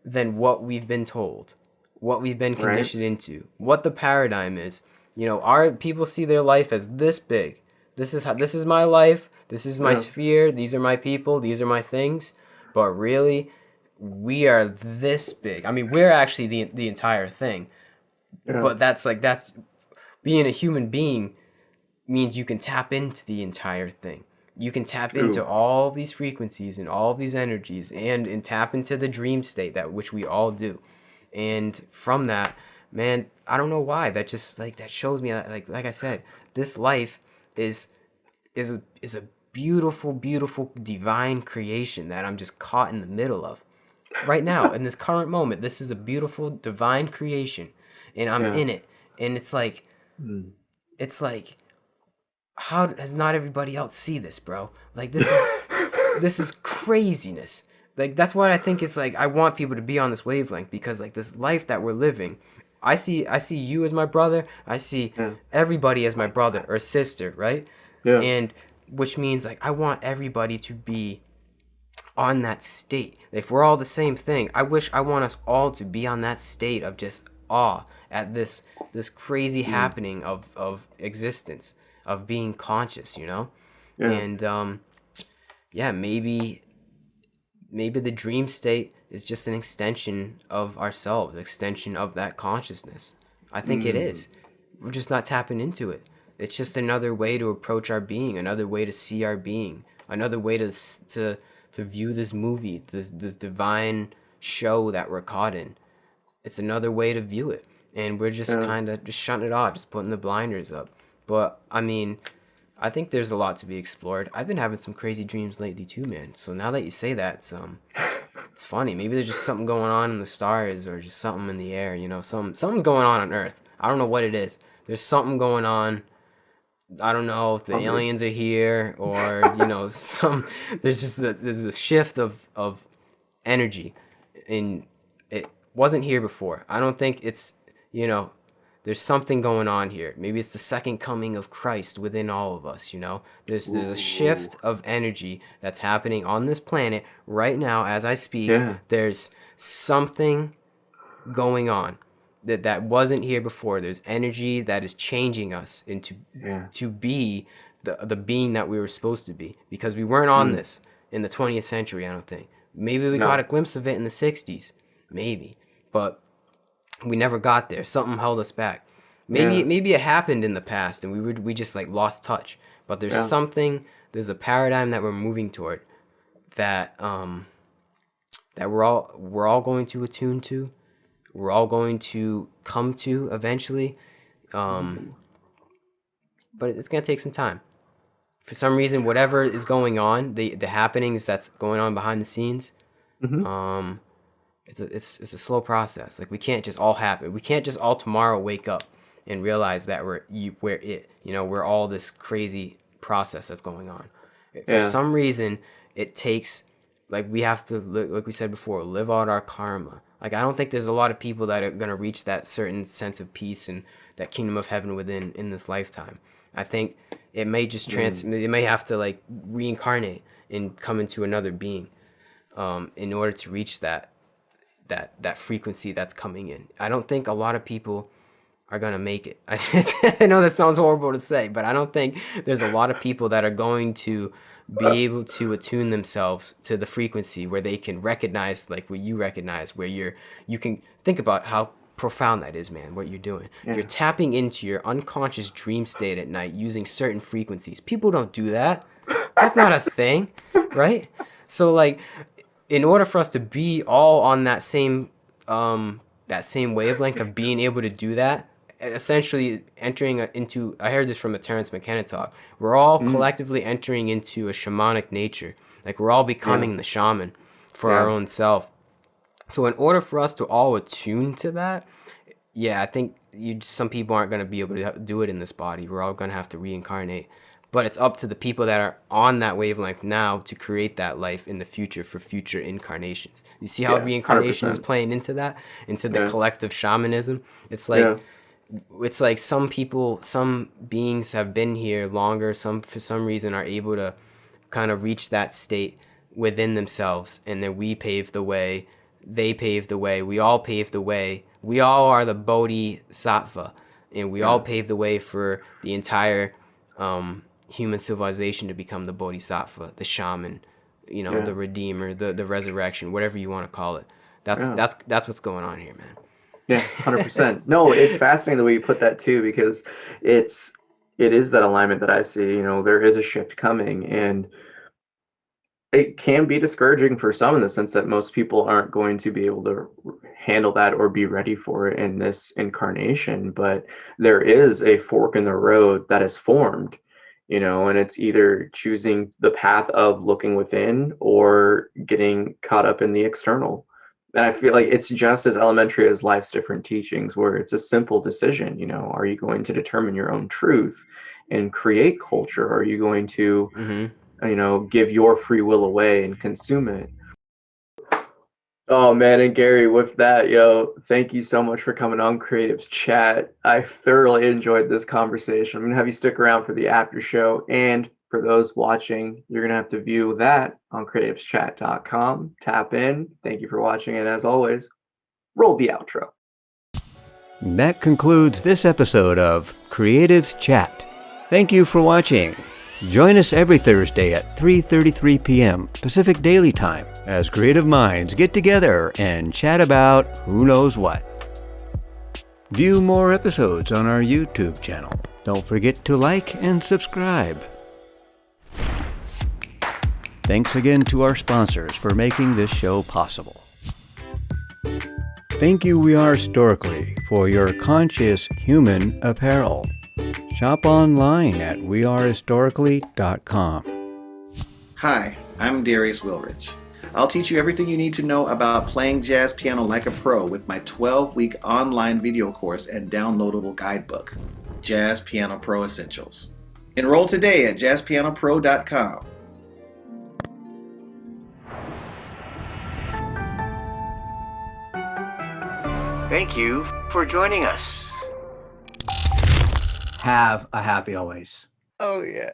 than what we've been told, what we've been right, conditioned into, what the paradigm is. Our people see their life as this big. This is my life, this is my yeah, sphere, these are my people, these are my things. But really, we are this big. I mean, we're actually the entire thing. yeah, But that's being a human being means you can tap into the entire thing. You can tap into true, all these frequencies and all these energies and tap into the dream state, that which we all do. And from that, man, I don't know why. That just like that shows me like I said, this life is is a beautiful, beautiful divine creation that I'm just caught in the middle of right now in this current moment. This is a beautiful divine creation, and I'm Yeah. in it. And Mm. it's like, how does not everybody else see this, bro? Like this is craziness. Like that's why I think it's like I want people to be on this wavelength, because like this life that we're living, I see you as my brother. I see Yeah. everybody as my brother or sister, right? Yeah. And which means like I want everybody to be on that state. If we're all the same thing, I want us all to be on that state of just awe at this crazy happening of existence, of being conscious, you know? Yeah. And yeah, maybe the dream state is just an extension of ourselves, extension of that consciousness. I think it is. We're just not tapping into it. It's just another way to approach our being, another way to see our being, another way to view this movie, this divine show that we're caught in. It's another way to view it, and we're just Yeah. kind of just shutting it off, just putting the blinders up. But I mean, I think there's a lot to be explored. I've been having some crazy dreams lately too, man. So now that you say that, it's funny. Maybe there's just something going on in the stars, or just something in the air. You know, something's going on Earth. I don't know what it is. There's something going on. I don't know if the Probably. aliens are here, or you know, there's a shift of energy, and it wasn't here before. I don't think it's, you know, there's something going on here. Maybe it's the second coming of Christ within all of us, you know? There's a shift of energy that's happening on this planet right now as I speak. Yeah. There's something going on that wasn't here before. There's energy that is changing us into Yeah. to be the being that we were supposed to be, because we weren't on this in the 20th century, I don't think. Maybe we got a No. glimpse of it in the 60s, maybe. But we never got there. Something held us back. Yeah. Maybe it happened in the past and we just like lost touch. But there's Yeah. there's a paradigm that we're moving toward that that we're all going to attune to. We're all going to come to eventually. But it's gonna take some time. For some reason, whatever is going on, the happenings that's going on behind the scenes, Mm-hmm. um, it's a slow process. Like we can't just all happen. We can't just all tomorrow wake up and realize that we're it. You know, we're all this crazy process that's going on. For Yeah. some reason, it takes, like we have to, like we said before, live out our karma. Like I don't think there's a lot of people that are gonna reach that certain sense of peace and that kingdom of heaven within in this lifetime. I think it may just They may have to like reincarnate and come into another being, in order to reach that frequency that's coming in. I don't think a lot of people are gonna make it. I know that sounds horrible to say, but I don't think there's a lot of people that are going to be able to attune themselves to the frequency where they can recognize, like what you recognize, where you can think about how profound that is, man, what you're doing. Yeah. You're tapping into your unconscious dream state at night using certain frequencies. People don't do that. That's not a thing, right? So like, in order for us to be all on that same wavelength of being able to do that, essentially entering into, I heard this from a Terrence McKenna talk, we're all collectively entering into a shamanic nature. Like we're all becoming the shaman for our Yeah. own self. So in order for us to all attune to that, yeah, I think some people aren't going to be able to do it in this body. We're all going to have to reincarnate. But it's up to the people that are on that wavelength now to create that life in the future for future incarnations. You see how Yeah, reincarnation is 100%. playing into that, into the Yeah. collective shamanism? Yeah. It's like some beings have been here longer. Some for some reason are able to kind of reach that state within themselves, and then we pave the way. They pave the way. We all pave the way. We all are the bodhisattva, and we all pave the way for the entire human civilization to become the bodhisattva, the shaman, you know, Yeah. the redeemer, the resurrection, whatever you want to call it. Yeah. That's what's going on here, man. Yeah, 100%. No, it's fascinating the way you put that too, because it is that alignment that I see. You know, there is a shift coming, and it can be discouraging for some, in the sense that most people aren't going to be able to handle that or be ready for it in this incarnation. But there is a fork in the road that is formed, and it's either choosing the path of looking within or getting caught up in the external. And I feel like it's just as elementary as life's different teachings, where it's a simple decision. Are you going to determine your own truth and create culture? Or are you going to Mm-hmm. give your free will away and consume it? Oh man, and Gary, with that, thank you so much for coming on Creatives Chat. I thoroughly enjoyed this conversation. I'm gonna have you stick around for the after show, and for those watching, you're gonna have to view that on creativeschat.com. Tap in. Thank you for watching, and as always, roll the outro. That concludes this episode of Creatives Chat. Thank you for watching. Join us every Thursday at 3:33 p.m. Pacific Daily Time as creative minds get together and chat about who knows what. View more episodes on our YouTube channel. Don't forget to like and subscribe. Thanks again to our sponsors for making this show possible. Thank you, We Are Historically, for your conscious human apparel. Shop online at wearehistorically.com. Hi, I'm Darius Wilrich. I'll teach you everything you need to know about playing jazz piano like a pro with my 12-week online video course and downloadable guidebook, Jazz Piano Pro Essentials. Enroll today at jazzpianopro.com. Thank you for joining us. Have a happy always. Oh yeah.